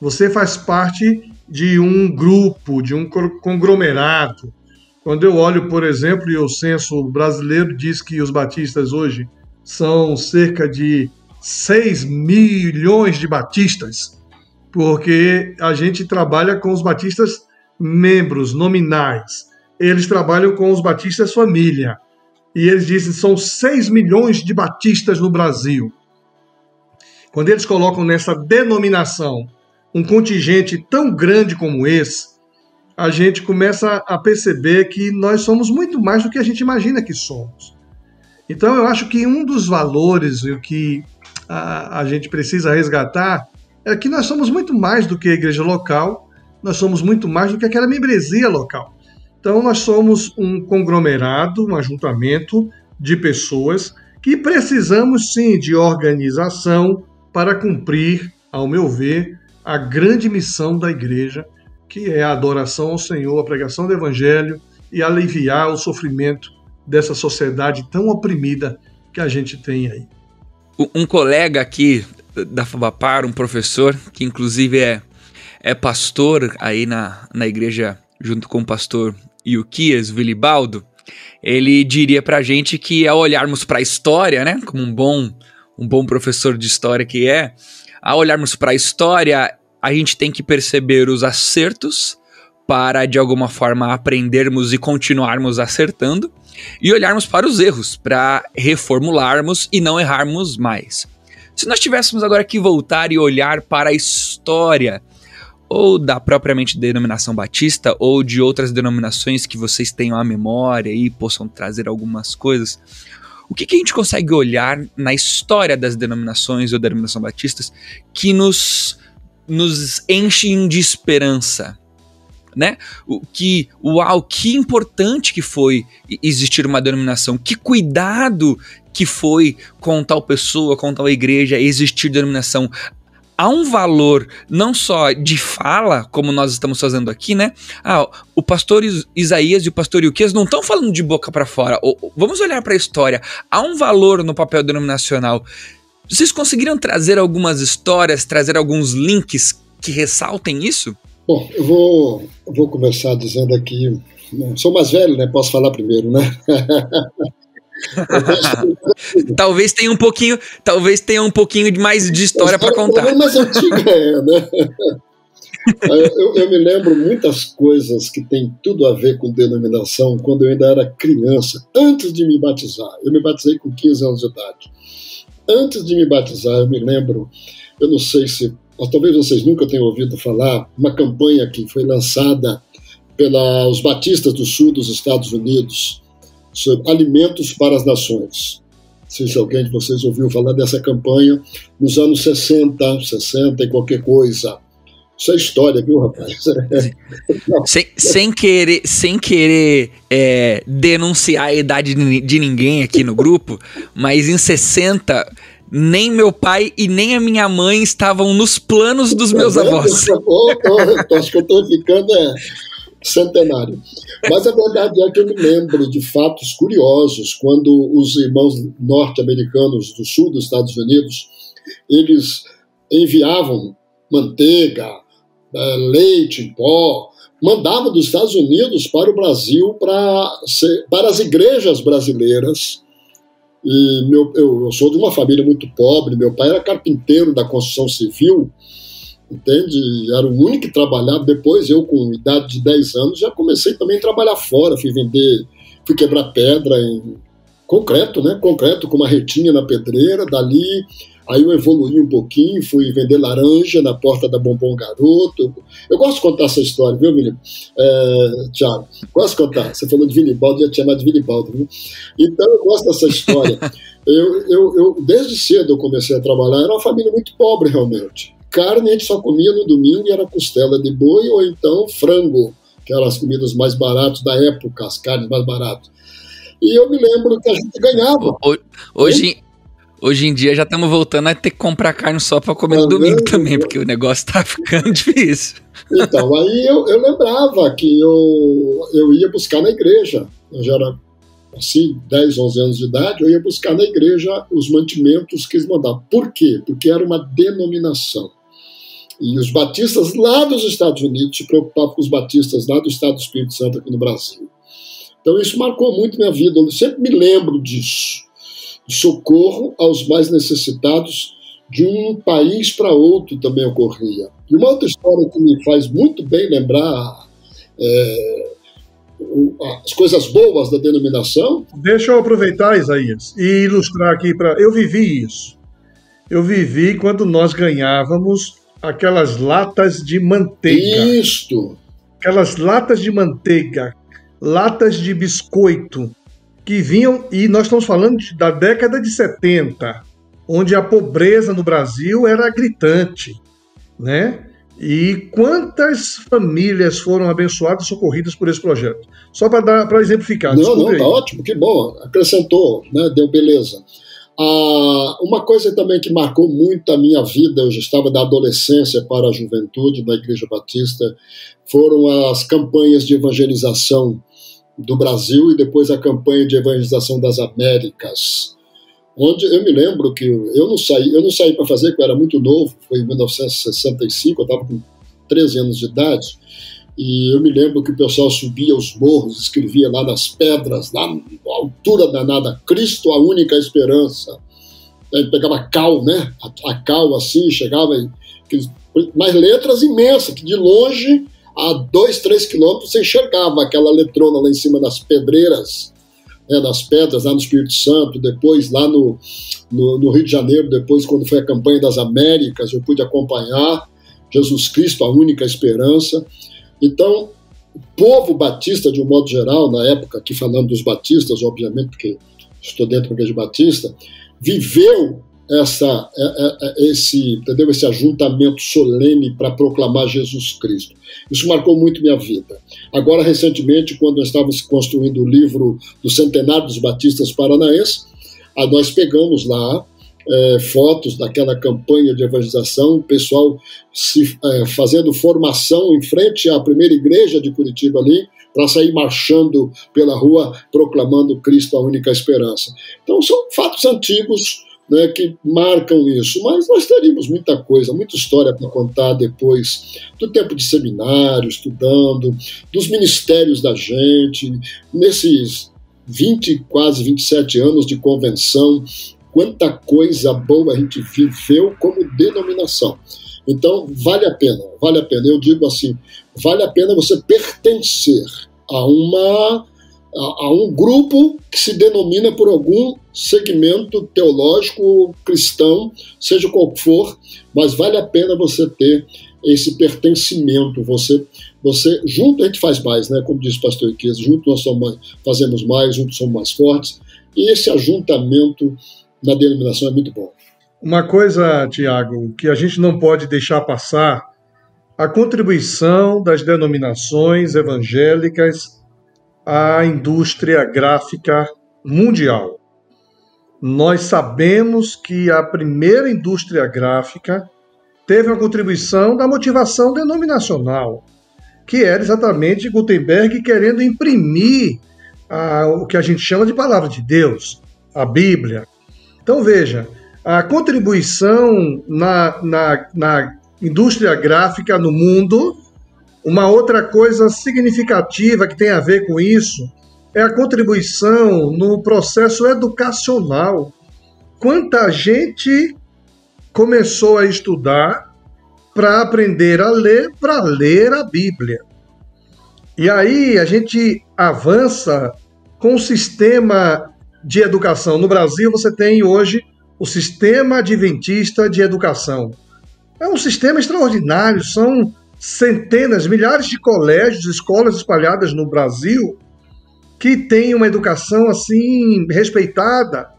você faz parte de um grupo, de um conglomerado. Quando eu olho, por exemplo, e o censo brasileiro diz que os batistas hoje são cerca de 6 milhões de batistas, porque a gente trabalha com os batistas membros nominais, eles trabalham com os batistas família, e eles dizem que são 6 milhões de batistas no Brasil. Quando eles colocam nessa denominação um contingente tão grande como esse, a gente começa a perceber que nós somos muito mais do que a gente imagina que somos. Então eu acho que um dos valores e o que a gente precisa resgatar é que nós somos muito mais do que a igreja local, nós somos muito mais do que aquela membresia local. Então nós somos um conglomerado, um ajuntamento de pessoas que precisamos sim de organização para cumprir, ao meu ver, a grande missão da igreja, que é a adoração ao Senhor, a pregação do Evangelho e aliviar o sofrimento dessa sociedade tão oprimida que a gente tem aí. Um colega aqui da Fabapar, um professor, que inclusive é pastor aí na igreja, junto com o pastor Ilquias Vilibaldo, ele diria pra gente que ao olharmos para a história, né, como um bom professor de história que ao olharmos para a história, a gente tem que perceber os acertos para, de alguma forma, aprendermos e continuarmos acertando, e olharmos para os erros, para reformularmos e não errarmos mais. Se nós tivéssemos agora que voltar e olhar para a história, ou da propriamente denominação batista, ou de outras denominações que vocês tenham à memória e possam trazer algumas coisas, o que a gente consegue olhar na história das denominações ou denominação batistas que nos enchem de esperança, né? Que importante que foi existir uma denominação, que cuidado que foi com tal pessoa, com tal igreja, existir denominação. Há um valor não só de fala, como nós estamos fazendo aqui, né? O pastor Isaías e o pastor Ilquias não estão falando de boca para fora. Vamos olhar para a história. Há um valor no papel denominacional. Vocês conseguiram trazer algumas histórias, trazer alguns links que ressaltem isso? Bom, eu vou começar dizendo aqui, sou mais velho, né? Posso falar primeiro, né? Talvez tenha um pouquinho de mais de história para contar. Mais antiga né? Eu me lembro muitas coisas que tem tudo a ver com denominação quando eu ainda era criança, antes de me batizar. Eu me batizei com 15 anos de idade. Antes de me batizar, eu me lembro, eu não sei se, talvez vocês nunca tenham ouvido falar, uma campanha que foi lançada pelos batistas do sul dos Estados Unidos, sobre alimentos para as nações. Não sei se alguém de vocês ouviu falar dessa campanha nos anos 60 e qualquer coisa. Isso é história, viu, rapaz? Sem querer denunciar a idade de ninguém aqui no grupo, mas em 60, nem meu pai e nem a minha mãe estavam nos planos dos meus avós. Acho que eu estou ficando centenário. Mas a verdade é que eu me lembro de fatos curiosos quando os irmãos norte-americanos do sul dos Estados Unidos, eles enviavam manteiga, leite em pó, mandavam dos Estados Unidos para o Brasil para as igrejas brasileiras. E eu sou de uma família muito pobre, meu pai era carpinteiro da construção civil, entende? Era o único que trabalhava. Depois eu, com idade de 10 anos, já comecei também a trabalhar fora, fui quebrar pedra em concreto, né? Concreto com uma retinha na pedreira. Dali, aí eu evoluí um pouquinho, fui vender laranja na porta da Bombom Garoto. Eu gosto de contar essa história, viu, Vili? Tiago, gosto de contar. Você falou de Vilibaldo, ia te chamar de Vilibaldo, viu? Então eu gosto dessa história. Eu desde cedo eu comecei a trabalhar, era uma família muito pobre realmente. Carne a gente só comia no domingo e era costela de boi ou então frango, que eram as comidas mais baratas da época, as carnes mais baratas. E eu me lembro que a gente ganhava. Hoje em dia já estamos voltando a ter que comprar carne só para comer no domingo também, porque o negócio tá ficando difícil. Então, aí eu lembrava que eu ia buscar na igreja. Eu já era, assim, 10, 11 anos de idade, eu ia buscar na igreja os mantimentos que eles mandavam. Por quê? Porque era uma denominação. E os batistas lá dos Estados Unidos se preocupavam com os batistas lá do Estado do Espírito Santo aqui no Brasil. Então isso marcou muito minha vida. Eu sempre me lembro disso. De socorro aos mais necessitados de um país para outro também ocorria. E uma outra história que me faz muito bem lembrar as coisas boas da denominação. Deixa eu aproveitar, Isaías, e ilustrar aqui para. Eu vivi isso. Eu vivi quando nós ganhávamos aquelas latas de manteiga. Isto. Aquelas latas de manteiga, latas de biscoito, que vinham, e nós estamos falando da década de 70, onde a pobreza no Brasil era gritante, né? E quantas famílias foram abençoadas e socorridas por esse projeto? Só para exemplificar. Não, tá ótimo, que bom. Acrescentou, né? Deu beleza. Uma coisa também que marcou muito a minha vida, eu já estava da adolescência para a juventude na Igreja Batista, foram as campanhas de evangelização do Brasil e depois a campanha de evangelização das Américas, onde eu me lembro que eu não saí para fazer, porque eu era muito novo, foi em 1965, eu estava com 13 anos de idade, e eu me lembro que o pessoal subia os morros, escrevia lá nas pedras, lá na altura danada, Cristo, a única esperança. Aí pegava cal, né? A cal assim, chegava, mas letras imensas, que de longe, a 2, 3 quilômetros, você enxergava aquela letrona lá em cima das pedreiras, né, nas pedras, lá no Espírito Santo, depois lá no Rio de Janeiro, depois quando foi a campanha das Américas, eu pude acompanhar Jesus Cristo, a única esperança. Então, o povo batista, de um modo geral, na época, aqui falando dos batistas, obviamente, porque estou dentro da Igreja Batista, viveu esse ajuntamento solene para proclamar Jesus Cristo. Isso marcou muito minha vida. Agora, recentemente, quando nós estávamos construindo o livro do Centenário dos Batistas Paranaenses, nós pegamos lá fotos daquela campanha de evangelização, o pessoal fazendo formação em frente à primeira igreja de Curitiba ali, para sair marchando pela rua, proclamando Cristo a única esperança. Então, são fatos antigos, né, que marcam isso, mas nós teríamos muita coisa, muita história para contar depois do tempo de seminário, estudando, dos ministérios da gente, nesses 20, quase 27 anos de convenção, quanta coisa boa a gente viveu como denominação. Então, vale a pena. Eu digo assim, vale a pena você pertencer a um grupo que se denomina por algum segmento teológico, cristão, seja qual for, mas vale a pena você ter esse pertencimento. Você junto a gente faz mais, né? Como disse o pastor Iquias, junto nós fazemos mais, juntos somos mais fortes, e esse ajuntamento na denominação é muito bom. Uma coisa, Tiago, que a gente não pode deixar passar, a contribuição das denominações evangélicas à indústria gráfica mundial. Nós sabemos que a primeira indústria gráfica teve uma contribuição da motivação denominacional, que era exatamente Gutenberg querendo imprimir o que a gente chama de palavra de Deus, a Bíblia. Então veja, a contribuição na indústria gráfica no mundo, uma outra coisa significativa que tem a ver com isso, é a contribuição no processo educacional. Quanta gente começou a estudar para aprender a ler, para ler a Bíblia. E aí a gente avança com o sistema de educação. No Brasil você tem hoje o Sistema Adventista de Educação. É um sistema extraordinário, são centenas, milhares de colégios, escolas espalhadas no Brasil que têm uma educação assim respeitada.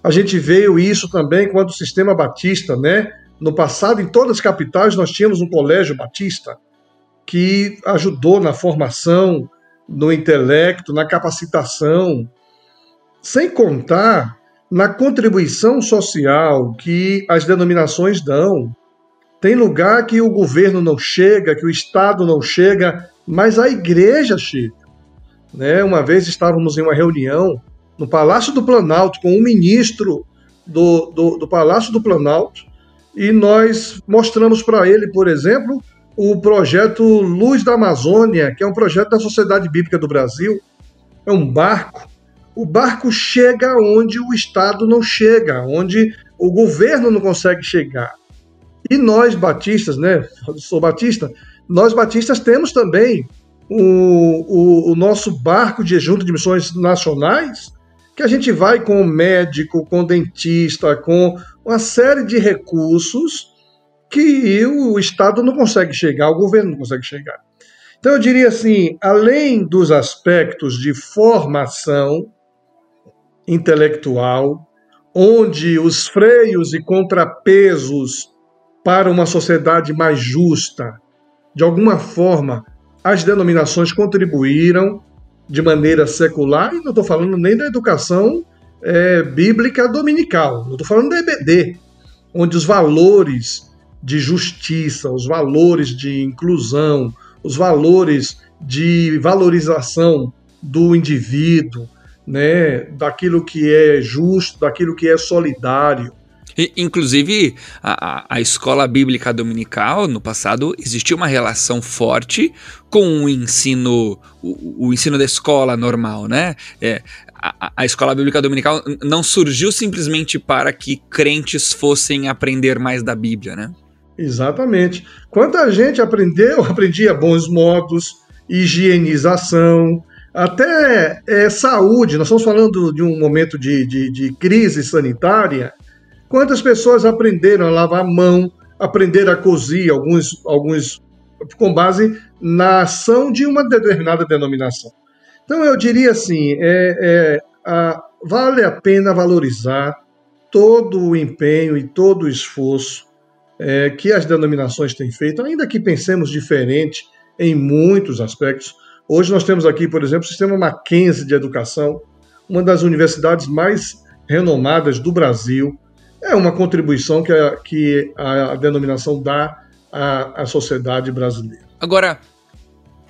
A gente viu isso também quando o Sistema Batista, né? No passado, em todas as capitais, nós tínhamos um colégio batista que ajudou na formação, no intelecto, na capacitação. Sem contar na contribuição social que as denominações dão. Tem lugar que o governo não chega, que o Estado não chega, mas a igreja chega. Né? Uma vez estávamos em uma reunião no Palácio do Planalto com um ministro do Palácio do Planalto e nós mostramos para ele, por exemplo, o projeto Luz da Amazônia, que é um projeto da Sociedade Bíblica do Brasil. É um barco. O barco chega onde o Estado não chega, onde o governo não consegue chegar. E nós batistas, né? Eu sou batista, nós batistas temos também o nosso barco de Junta de Missões Nacionais, que a gente vai com médico, com dentista, com uma série de recursos que o Estado não consegue chegar, o governo não consegue chegar. Então eu diria assim, além dos aspectos de formação intelectual, onde os freios e contrapesos para uma sociedade mais justa, de alguma forma, as denominações contribuíram de maneira secular, e não estou falando nem da educação bíblica dominical, não estou falando da EBD, onde os valores de justiça, os valores de inclusão, os valores de valorização do indivíduo, né, daquilo que é justo, daquilo que é solidário. Inclusive, a escola bíblica dominical, no passado, existia uma relação forte com o ensino da escola normal, né? A escola bíblica dominical não surgiu simplesmente para que crentes fossem aprender mais da Bíblia, né? Exatamente. Quanta gente aprendia bons modos, higienização, até saúde. Nós estamos falando de um momento de crise sanitária. Quantas pessoas aprenderam a lavar a mão, aprenderam a cozinhar, alguns com base na ação de uma determinada denominação. Então eu diria assim, vale a pena valorizar todo o empenho e todo o esforço que as denominações têm feito, ainda que pensemos diferente em muitos aspectos. Hoje nós temos aqui, por exemplo, o Sistema Mackenzie de Educação, uma das universidades mais renomadas do Brasil. É uma contribuição que a denominação dá à sociedade brasileira. Agora,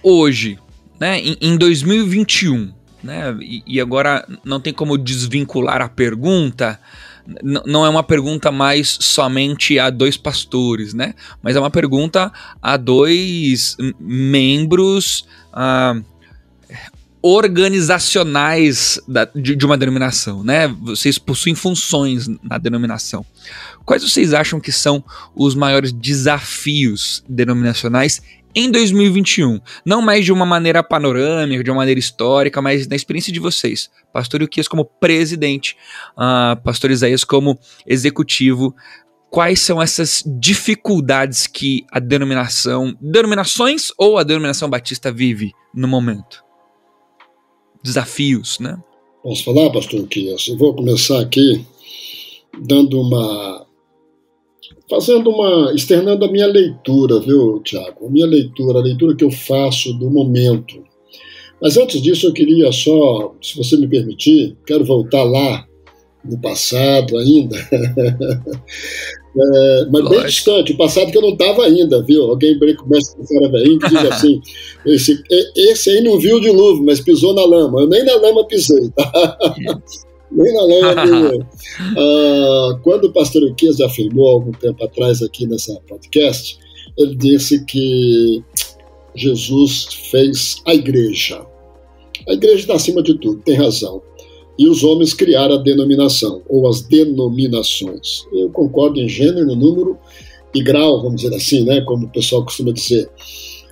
hoje, né, em 2021, né, e agora não tem como desvincular a pergunta, não é uma pergunta mais somente a dois pastores, né, mas é uma pergunta a dois membros organizacionais de uma denominação, né? Vocês possuem funções na denominação. Quais vocês acham que são os maiores desafios denominacionais em 2021? Não mais de uma maneira panorâmica, de uma maneira histórica, mas na experiência de vocês. Pastor Ilquias como presidente, Pastor Isaías como executivo. Quais são essas dificuldades que a denominações ou a denominação batista vive no momento? Desafios, né? Posso falar, pastor Ilquias? Eu vou começar aqui externando a minha leitura, viu, Tiago? A leitura que eu faço do momento. Mas antes disso eu queria só, se você me permitir, quero voltar lá no passado ainda, mas bem distante, o passado que eu não estava ainda, viu? Alguém começa com cara velhinho que diz assim, esse aí não viu o dilúvio, mas pisou na lama. Eu nem na lama pisei, tá? Nem na lama pisei. Quando o pastor Ilquias afirmou algum tempo atrás aqui nessa podcast, ele disse que Jesus fez a igreja. A igreja está acima de tudo, tem razão. E os homens criaram a denominação, ou as denominações. Eu concordo em gênero, número e grau, vamos dizer assim, né, como o pessoal costuma dizer.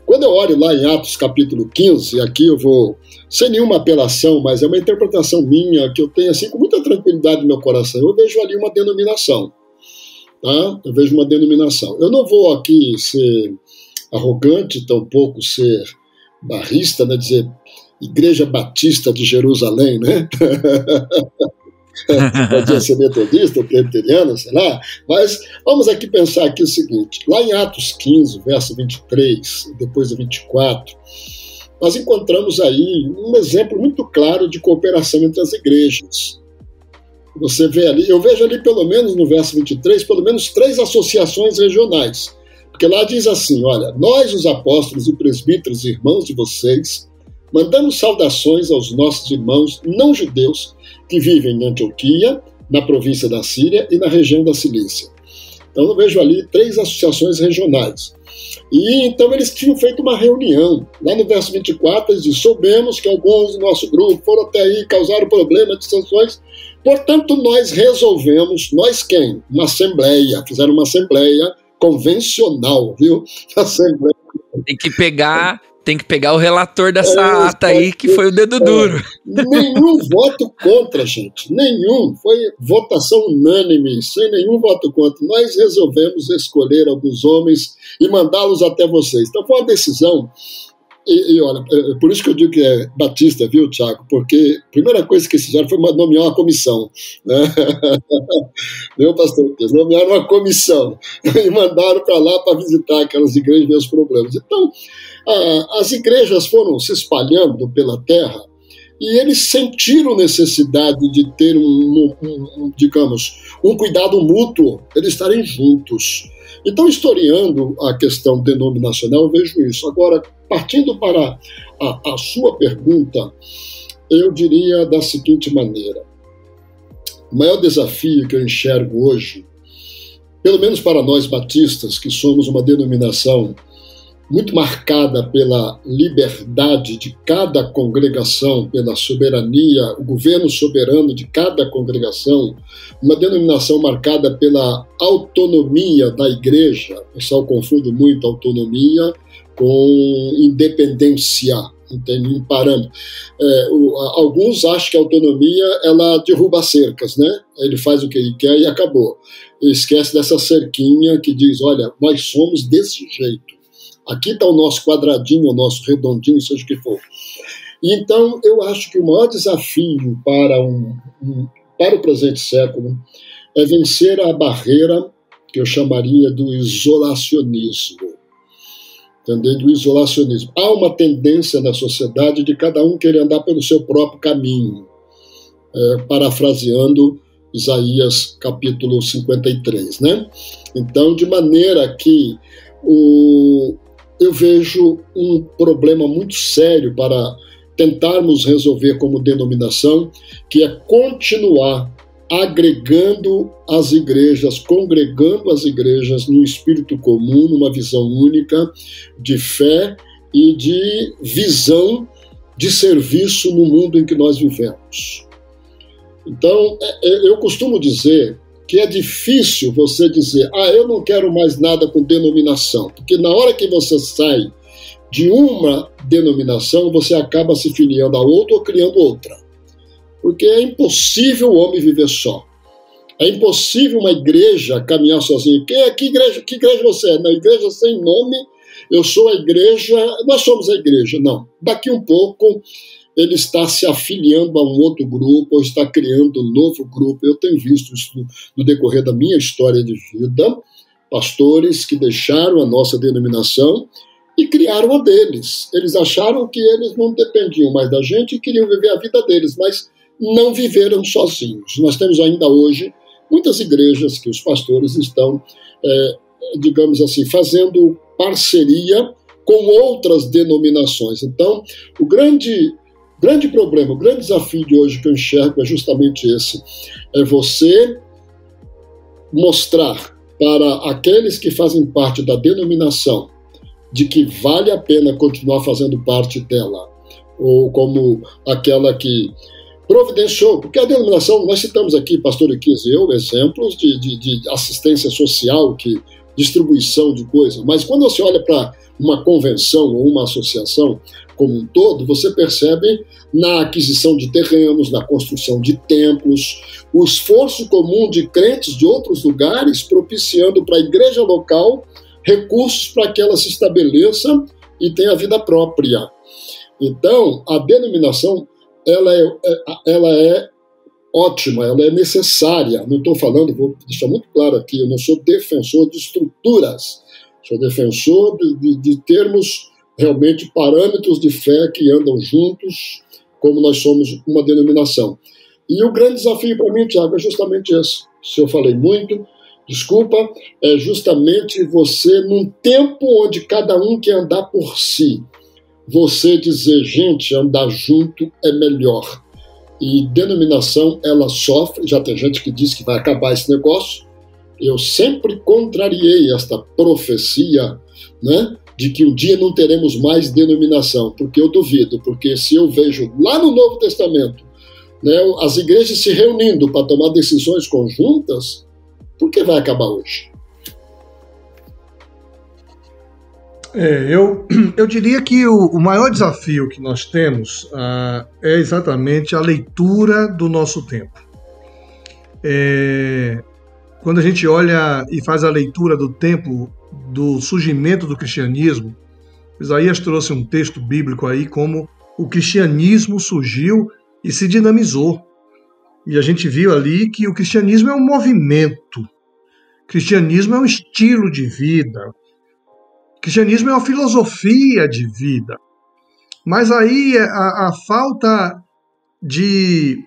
Quando eu olho lá em Atos capítulo 15, aqui eu vou, sem nenhuma apelação, mas é uma interpretação minha, que eu tenho assim com muita tranquilidade no meu coração, eu vejo ali uma denominação. Tá? Eu vejo uma denominação. Eu não vou aqui ser arrogante, tampouco ser barrista, né, dizer Igreja Batista de Jerusalém, né? Pode ser metodista, presbiteriana, sei lá. Mas vamos aqui pensar aqui o seguinte. Lá em Atos 15, verso 23, depois do 24, nós encontramos aí um exemplo muito claro de cooperação entre as igrejas. Você vê ali, eu vejo ali pelo menos no verso 23, pelo menos 3 associações regionais. Porque lá diz assim, olha, nós os apóstolos e presbíteros, irmãos de vocês, mandamos saudações aos nossos irmãos não judeus que vivem em Antioquia, na província da Síria e na região da Cilícia. Então eu vejo ali 3 associações regionais. E então eles tinham feito uma reunião. Lá no verso 24 eles dizem, soubemos que alguns do nosso grupo foram até aí, causaram problemas de sanções. Portanto, nós resolvemos, nós quem? Uma assembleia, fizeram uma assembleia convencional, viu? Assembleia. Tem que pegar o relator dessa ata aí, que foi o dedo duro. Nenhum voto contra, gente. Nenhum. Foi votação unânime, sem nenhum voto contra. Nós resolvemos escolher alguns homens e mandá-los até vocês. Então foi uma decisão. E olha, por isso que eu digo que é batista, viu, Tiago? Porque a primeira coisa que eles fizeram foi nomear uma comissão. Né? Meu pastor, eles nomearam uma comissão e mandaram para lá para visitar aquelas igrejas e ver os problemas. Então, as igrejas foram se espalhando pela terra e eles sentiram necessidade de ter digamos, um cuidado mútuo, eles estarem juntos. Então, historiando a questão denominacional, eu vejo isso. Agora, partindo para a sua pergunta, eu diria da seguinte maneira. O maior desafio que eu enxergo hoje, pelo menos para nós batistas, que somos uma denominação muito marcada pela liberdade de cada congregação, pela soberania, o governo soberano de cada congregação, uma denominação marcada pela autonomia da igreja. O pessoal confunde muito autonomia com independência, entende? Um parâmetro. Alguns acham que a autonomia ela derruba cercas, né? Ele faz o que ele quer e acabou. E esquece dessa cerquinha que diz, olha, nós somos desse jeito. Aqui está o nosso quadradinho, o nosso redondinho, seja o que for. Então, eu acho que o maior desafio para o presente século é vencer a barreira que eu chamaria do isolacionismo. Entendeu? Do isolacionismo. Há uma tendência na sociedade de cada um querer andar pelo seu próprio caminho. Parafraseando Isaías capítulo 53, né? Então, de maneira que eu vejo um problema muito sério para tentarmos resolver como denominação, que é continuar agregando as igrejas, congregando as igrejas num espírito comum, numa visão única de fé e de visão de serviço no mundo em que nós vivemos. Então, eu costumo dizer que é difícil você dizer, eu não quero mais nada com denominação, porque na hora que você sai de uma denominação, você acaba se filiando a outra ou criando outra. Porque é impossível o homem viver só. É impossível uma igreja caminhar sozinha. Que igreja você é? Na igreja sem nome, eu sou a igreja, nós somos a igreja. Não. Daqui um pouco ele está se afiliando a um outro grupo ou está criando um novo grupo. Eu tenho visto isso no decorrer da minha história de vida, pastores que deixaram a nossa denominação e criaram a deles. Eles acharam que eles não dependiam mais da gente e queriam viver a vida deles, mas não viveram sozinhos. Nós temos ainda hoje muitas igrejas que os pastores estão, digamos assim, fazendo parceria com outras denominações. Então, o grande problema, o grande desafio de hoje que eu enxergo é justamente esse. É você mostrar para aqueles que fazem parte da denominação de que vale a pena continuar fazendo parte dela, ou como aquela que providenciou, porque a denominação, nós citamos aqui, pastor Iquias e eu, exemplos de assistência social, distribuição de coisas, mas quando você olha para uma convenção ou uma associação como um todo, você percebe na aquisição de terrenos, na construção de templos, o esforço comum de crentes de outros lugares propiciando para a igreja local recursos para que ela se estabeleça e tenha vida própria. Então, a denominação ela é ótima, ela é necessária. Não estou falando, vou deixar muito claro aqui, eu não sou defensor de estruturas, sou defensor de termos realmente parâmetros de fé que andam juntos, como nós somos uma denominação. E o grande desafio para mim, Tiago, é justamente esse. Se eu falei muito, desculpa, é justamente você, num tempo onde cada um quer andar por si, você dizer, gente, andar junto é melhor. E denominação, ela sofre, já tem gente que diz que vai acabar esse negócio. Eu sempre contrariei esta profecia, né, de que um dia não teremos mais denominação, porque eu duvido, porque se eu vejo lá no Novo Testamento, né, as igrejas se reunindo para tomar decisões conjuntas, por que vai acabar hoje? Eu diria que o maior desafio que nós temos é exatamente a leitura do nosso tempo. Quando a gente olha e faz a leitura do tempo do surgimento do cristianismo, Isaías trouxe um texto bíblico aí como o cristianismo surgiu e se dinamizou. E a gente viu ali que o cristianismo é um movimento, o cristianismo é um estilo de vida, o cristianismo é uma filosofia de vida. Mas aí a falta de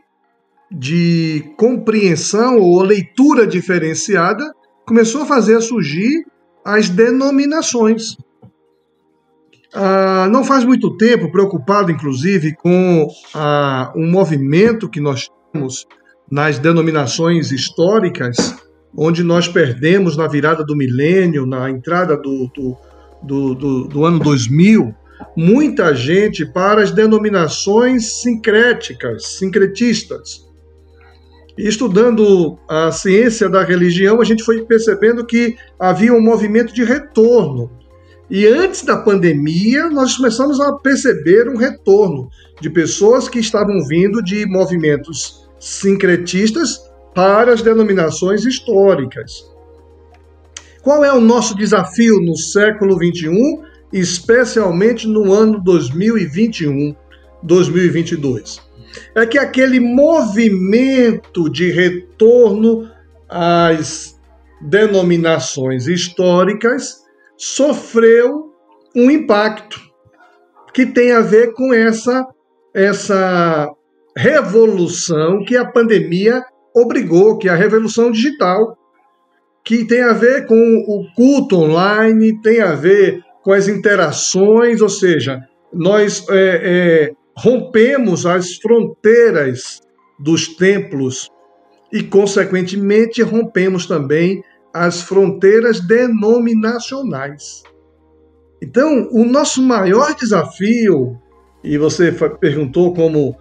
compreensão ou leitura diferenciada começou a fazer surgir as denominações. Não faz muito tempo, preocupado inclusive com um movimento que nós temos nas denominações históricas, onde nós perdemos na virada do milênio, na entrada do ano 2000, muita gente para as denominações sincretistas. E estudando a ciência da religião, a gente foi percebendo que havia um movimento de retorno. E antes da pandemia, nós começamos a perceber um retorno de pessoas que estavam vindo de movimentos sincretistas para as denominações históricas. Qual é o nosso desafio no século XXI, especialmente no ano 2021, 2022? É que aquele movimento de retorno às denominações históricas sofreu um impacto que tem a ver com essa revolução que a pandemia obrigou, que é a revolução digital, que tem a ver com o culto online, tem a ver com as interações, ou seja, nós rompemos as fronteiras dos templos e, consequentemente, rompemos também as fronteiras denominacionais. Então, o nosso maior desafio, e você perguntou como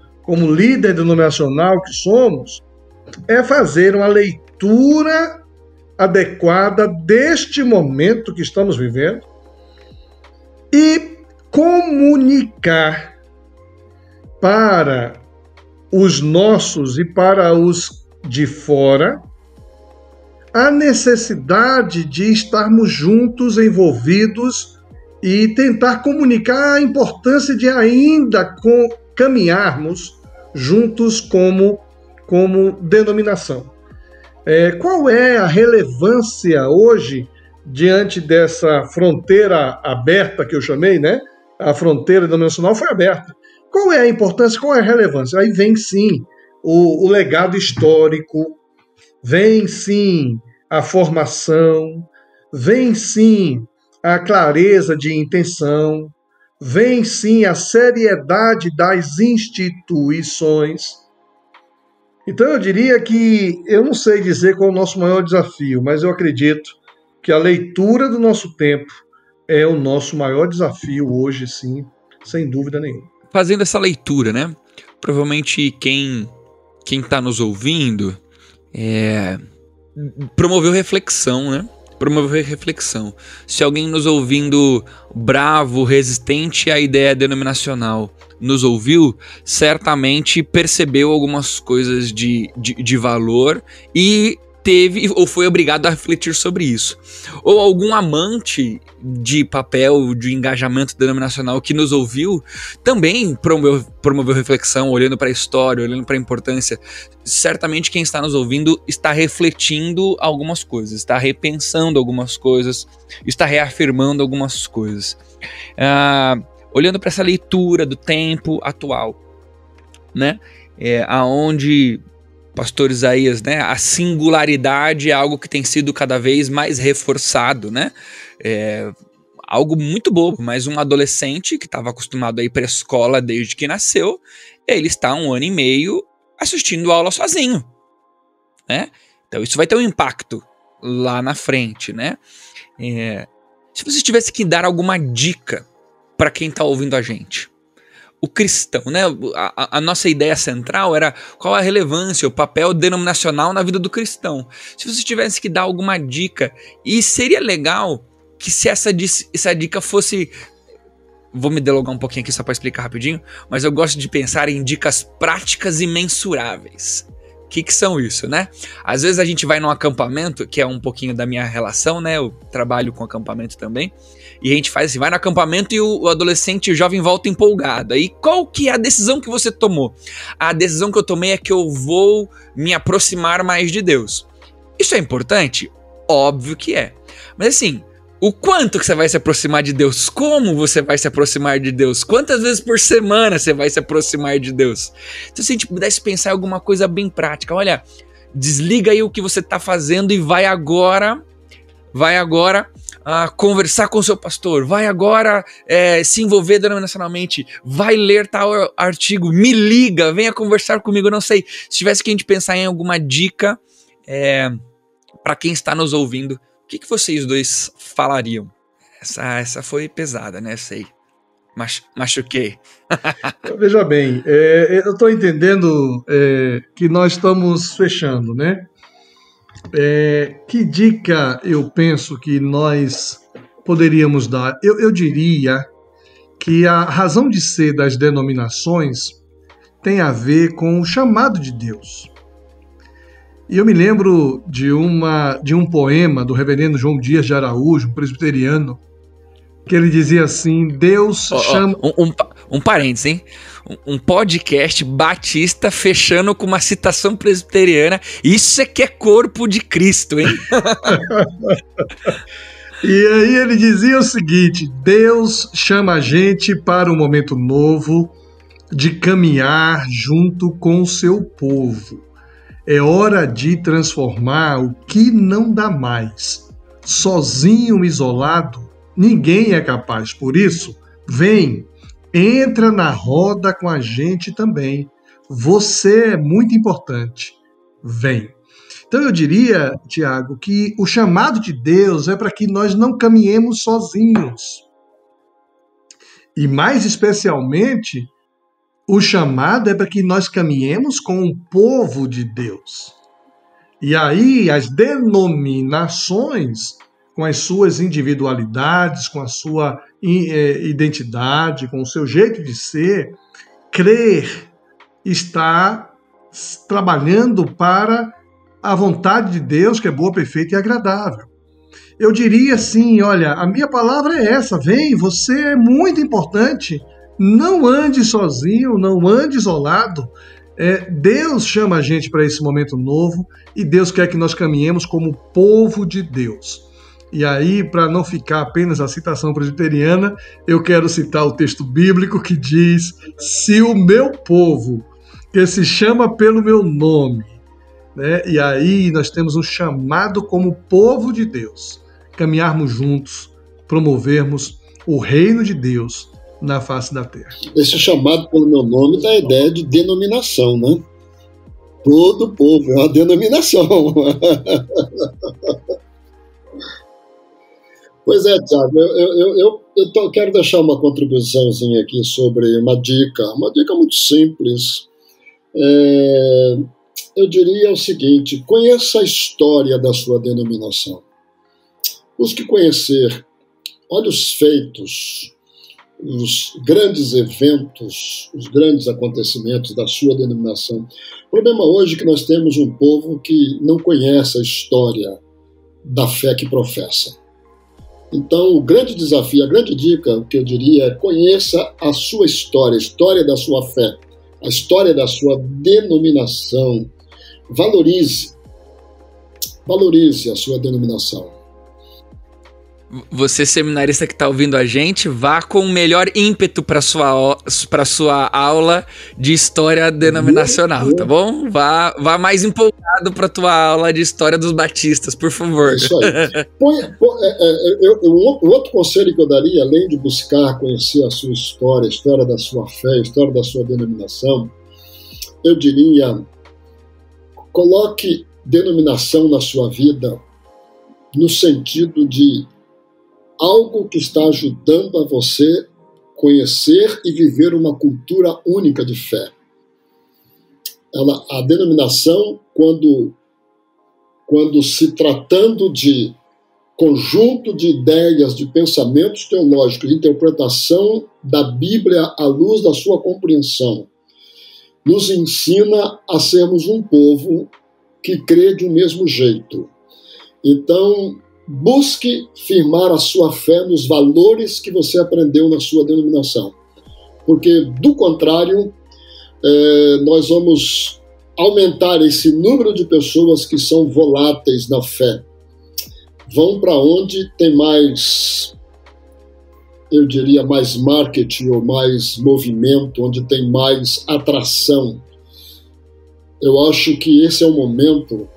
líder denominacional que somos, é fazer uma leitura adequada deste momento que estamos vivendo e comunicar para os nossos e para os de fora a necessidade de estarmos juntos, envolvidos e tentar comunicar a importância de ainda caminharmos juntos como denominação. Qual é a relevância hoje diante dessa fronteira aberta que eu chamei, né? A fronteira denominacional foi aberta. Qual é a importância, qual é a relevância? Aí vem sim o legado histórico, vem sim a formação, vem sim a clareza de intenção, vem sim a seriedade das instituições. Então eu diria que, eu não sei dizer qual é o nosso maior desafio, mas eu acredito que a leitura do nosso tempo é o nosso maior desafio hoje, sim, sem dúvida nenhuma. Fazendo essa leitura, né? Provavelmente quem está nos ouvindo promoveu reflexão, né? Promover reflexão. Se alguém nos ouvindo bravo, resistente à ideia denominacional, nos ouviu, certamente percebeu algumas coisas de valor e teve ou foi obrigado a refletir sobre isso. Ou algum amante de papel, de engajamento denominacional que nos ouviu, também promoveu reflexão, olhando para a história, olhando para a importância. Certamente quem está nos ouvindo está refletindo algumas coisas, está repensando algumas coisas, está reafirmando algumas coisas. Olhando para essa leitura do tempo atual, né? Aonde pastor Isaías, né? A singularidade é algo que tem sido cada vez mais reforçado, né? Algo muito bobo, mas um adolescente que estava acostumado a ir para a escola desde que nasceu, ele está 1 ano e meio assistindo aula sozinho, né? Então isso vai ter um impacto lá na frente, né? Se você tivesse que dar alguma dica para quem está ouvindo a gente, o cristão, né? A nossa ideia central era qual a relevância, o papel denominacional na vida do cristão. Se você tivesse que dar alguma dica, e seria legal que se essa dica fosse... Vou me delongar um pouquinho aqui só para explicar rapidinho, mas eu gosto de pensar em dicas práticas e mensuráveis. O que são isso, né? Às vezes a gente vai num acampamento, que é um pouquinho da minha relação, né? Eu trabalho com acampamento também. E a gente faz assim, vai no acampamento e o adolescente e o jovem volta empolgado. E qual que é a decisão que você tomou? A decisão que eu tomei é que eu vou me aproximar mais de Deus. Isso é importante? Óbvio que é. Mas assim, o quanto que você vai se aproximar de Deus? Como você vai se aproximar de Deus? Quantas vezes por semana você vai se aproximar de Deus? Então, se a gente pudesse pensar em alguma coisa bem prática, olha, desliga aí o que você está fazendo e vai agora conversar com o seu pastor, vai agora se envolver denominacionalmente, vai ler tal artigo, me liga, venha conversar comigo, eu não sei. Se tivesse que a gente pensar em alguma dica para quem está nos ouvindo, o que vocês dois falariam? Essa foi pesada, né? Sei. Machuquei. Veja bem, eu estou entendendo que nós estamos fechando, né? Que dica eu penso que nós poderíamos dar? Eu diria que a razão de ser das denominações tem a ver com o chamado de Deus. E eu me lembro de um poema do reverendo João Dias de Araújo, um presbiteriano, que ele dizia assim, Deus chama... Um parênteses, hein? Um podcast batista fechando com uma citação presbiteriana. Isso é que é corpo de Cristo, hein? E aí ele dizia o seguinte, Deus chama a gente para um momento novo de caminhar junto com o seu povo. É hora de transformar o que não dá mais. Sozinho, isolado, ninguém é capaz. Por isso, vem, entra na roda com a gente também. Você é muito importante. Vem. Então eu diria, Tiago, que o chamado de Deus é para que nós não caminhemos sozinhos. E mais especialmente, o chamado é para que nós caminhemos com o povo de Deus. E aí as denominações, com as suas individualidades, com a sua identidade, com o seu jeito de ser, crer, está trabalhando para a vontade de Deus, que é boa, perfeita e agradável. Eu diria assim, olha, a minha palavra é essa, vem, você é muito importante. Não ande sozinho, não ande isolado. Deus chama a gente para esse momento novo e Deus quer que nós caminhemos como povo de Deus. E aí, para não ficar apenas a citação presbiteriana, eu quero citar o texto bíblico que diz, se o meu povo, que se chama pelo meu nome, né? E aí nós temos um chamado como povo de Deus, caminharmos juntos, promovermos o reino de Deus na face da terra. Esse chamado pelo meu nome dá a ideia de denominação, né? Todo povo é uma denominação. Pois é, Tiago, eu quero deixar uma contribuiçãozinha aqui sobre uma dica muito simples. Eu diria o seguinte, conheça a história da sua denominação. Busque conhecer, olhe os feitos, os grandes eventos, os grandes acontecimentos da sua denominação. O problema hoje é que nós temos um povo que não conhece a história da fé que professa. Então, o grande desafio, a grande dica que eu diria é conheça a sua história, a história da sua fé, a história da sua denominação. Valorize a sua denominação. Você, seminarista que está ouvindo a gente, vá com o melhor ímpeto para sua aula de história denominacional, tá bom? Vá mais empolgado para a tua aula de história dos batistas, por favor. Isso aí. Um outro conselho que eu daria, além de buscar conhecer a sua história, a história da sua fé, a história da sua denominação, eu diria, coloque denominação na sua vida no sentido de algo que está ajudando a você conhecer e viver uma cultura única de fé. A denominação, quando se tratando de conjunto de ideias, de pensamentos teológicos, de interpretação da Bíblia à luz da sua compreensão, nos ensina a sermos um povo que crê de um mesmo jeito. Então, busque firmar a sua fé nos valores que você aprendeu na sua denominação. Porque, do contrário, nós vamos aumentar esse número de pessoas que são voláteis na fé. Vão para onde tem mais, eu diria, mais marketing ou mais movimento, onde tem mais atração. Eu acho que esse é o momento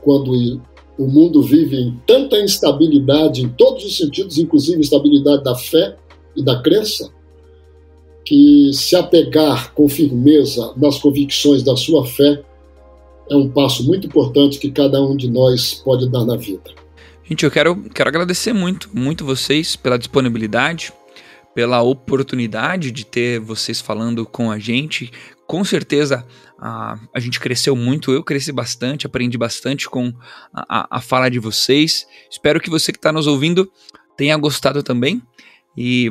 quando o mundo vive em tanta instabilidade, em todos os sentidos, inclusive instabilidade da fé e da crença, que se apegar com firmeza nas convicções da sua fé é um passo muito importante que cada um de nós pode dar na vida. Gente, eu quero agradecer muito vocês pela disponibilidade, pela oportunidade de ter vocês falando com a gente. Com certeza a gente cresceu muito, eu cresci bastante, aprendi bastante com a fala de vocês. Espero que você que está nos ouvindo tenha gostado também,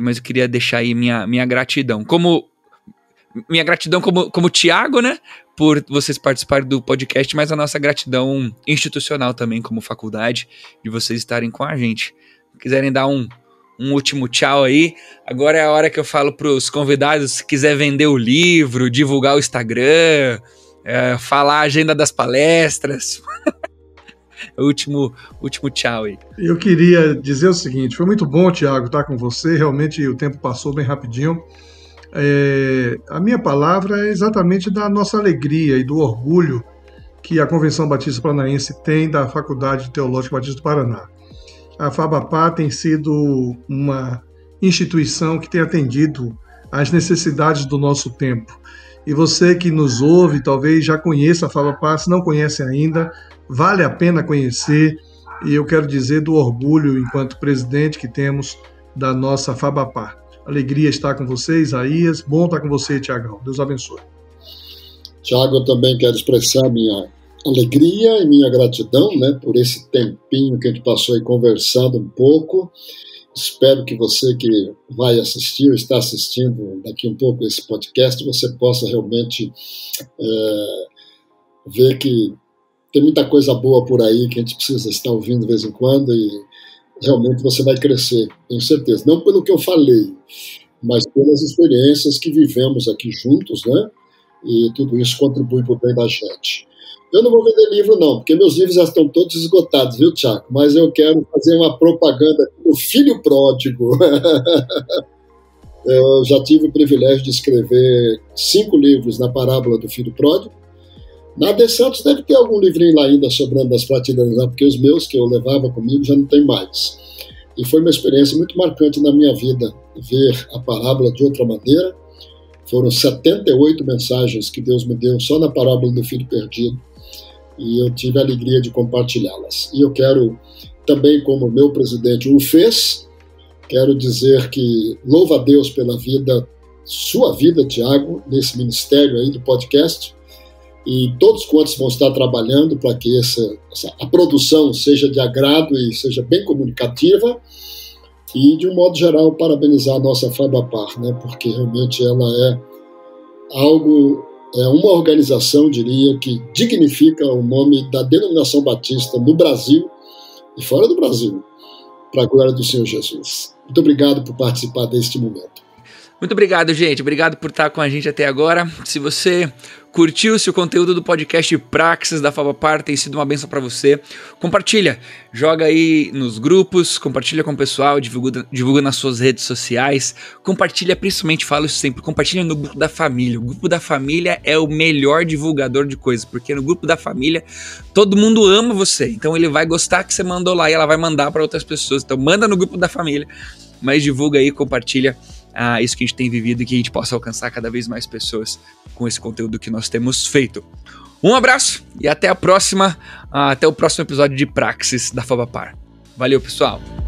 mas eu queria deixar aí minha gratidão. Como Tiago, né, por vocês participarem do podcast, mas a nossa gratidão institucional também como faculdade, de vocês estarem com a gente. Se quiserem dar um último tchau aí, agora é a hora que eu falo para os convidados, se quiser vender o livro, divulgar o Instagram, falar a agenda das palestras. último tchau aí. Eu queria dizer o seguinte, foi muito bom, Tiago, estar com você, realmente o tempo passou bem rapidinho. A minha palavra é exatamente da nossa alegria e do orgulho que a Convenção Batista Paranaense tem da Faculdade Teológica Batista do Paraná. A FABAPAR tem sido uma instituição que tem atendido às necessidades do nosso tempo. E você que nos ouve, talvez já conheça a FABAPAR, se não conhece ainda, vale a pena conhecer. E eu quero dizer do orgulho, enquanto presidente, que temos da nossa FABAPAR. Alegria estar com você, Isaías. Bom estar com você, Tiagão. Deus abençoe. Tiago, eu também quero expressar minha alegria e minha gratidão, né, por esse tempinho que a gente passou aí conversando um pouco. Espero que você que vai assistir ou está assistindo daqui um pouco esse podcast, você possa realmente ver que tem muita coisa boa por aí que a gente precisa estar ouvindo de vez em quando e realmente você vai crescer, tenho certeza. Não pelo que eu falei, mas pelas experiências que vivemos aqui juntos, né? E tudo isso contribui para o bem da gente. Eu não vou vender livro, não, porque meus livros já estão todos esgotados, viu, Tiago? Mas eu quero fazer uma propaganda do Filho Pródigo. Eu já tive o privilégio de escrever 5 livros na parábola do Filho Pródigo. Na AD Santos deve ter algum livrinho lá ainda sobrando das prateleiras lá, porque os meus que eu levava comigo já não tem mais. E foi uma experiência muito marcante na minha vida, ver a parábola de outra maneira. Foram 78 mensagens que Deus me deu só na parábola do Filho Perdido. E eu tive a alegria de compartilhá-las. E eu quero também, como o meu presidente o fez, quero dizer que louvo a Deus pela vida, sua vida, Tiago, nesse ministério aí do podcast, e todos quantos vão estar trabalhando para que a produção seja de agrado e seja bem comunicativa, e de um modo geral parabenizar a nossa FABAPAR, né, porque realmente ela é uma organização, diria, que dignifica o nome da denominação batista no Brasil e fora do Brasil, para a glória do Senhor Jesus. Muito obrigado por participar deste momento. Muito obrigado, gente. Obrigado por estar com a gente até agora. Se você curtiu, se o conteúdo do podcast Praxis da Fabapar tem sido uma bênção para você, compartilha. Joga aí nos grupos, compartilha com o pessoal, divulga nas suas redes sociais. Compartilha, principalmente, falo isso sempre, compartilha no grupo da família. O grupo da família é o melhor divulgador de coisas, porque no grupo da família todo mundo ama você. Então ele vai gostar que você mandou lá e ela vai mandar para outras pessoas. Então manda no grupo da família, mas divulga aí, compartilha isso que a gente tem vivido e que a gente possa alcançar cada vez mais pessoas com esse conteúdo que nós temos feito. Um abraço e até a próxima, até o próximo episódio de Praxis da Fabapar. Valeu, pessoal!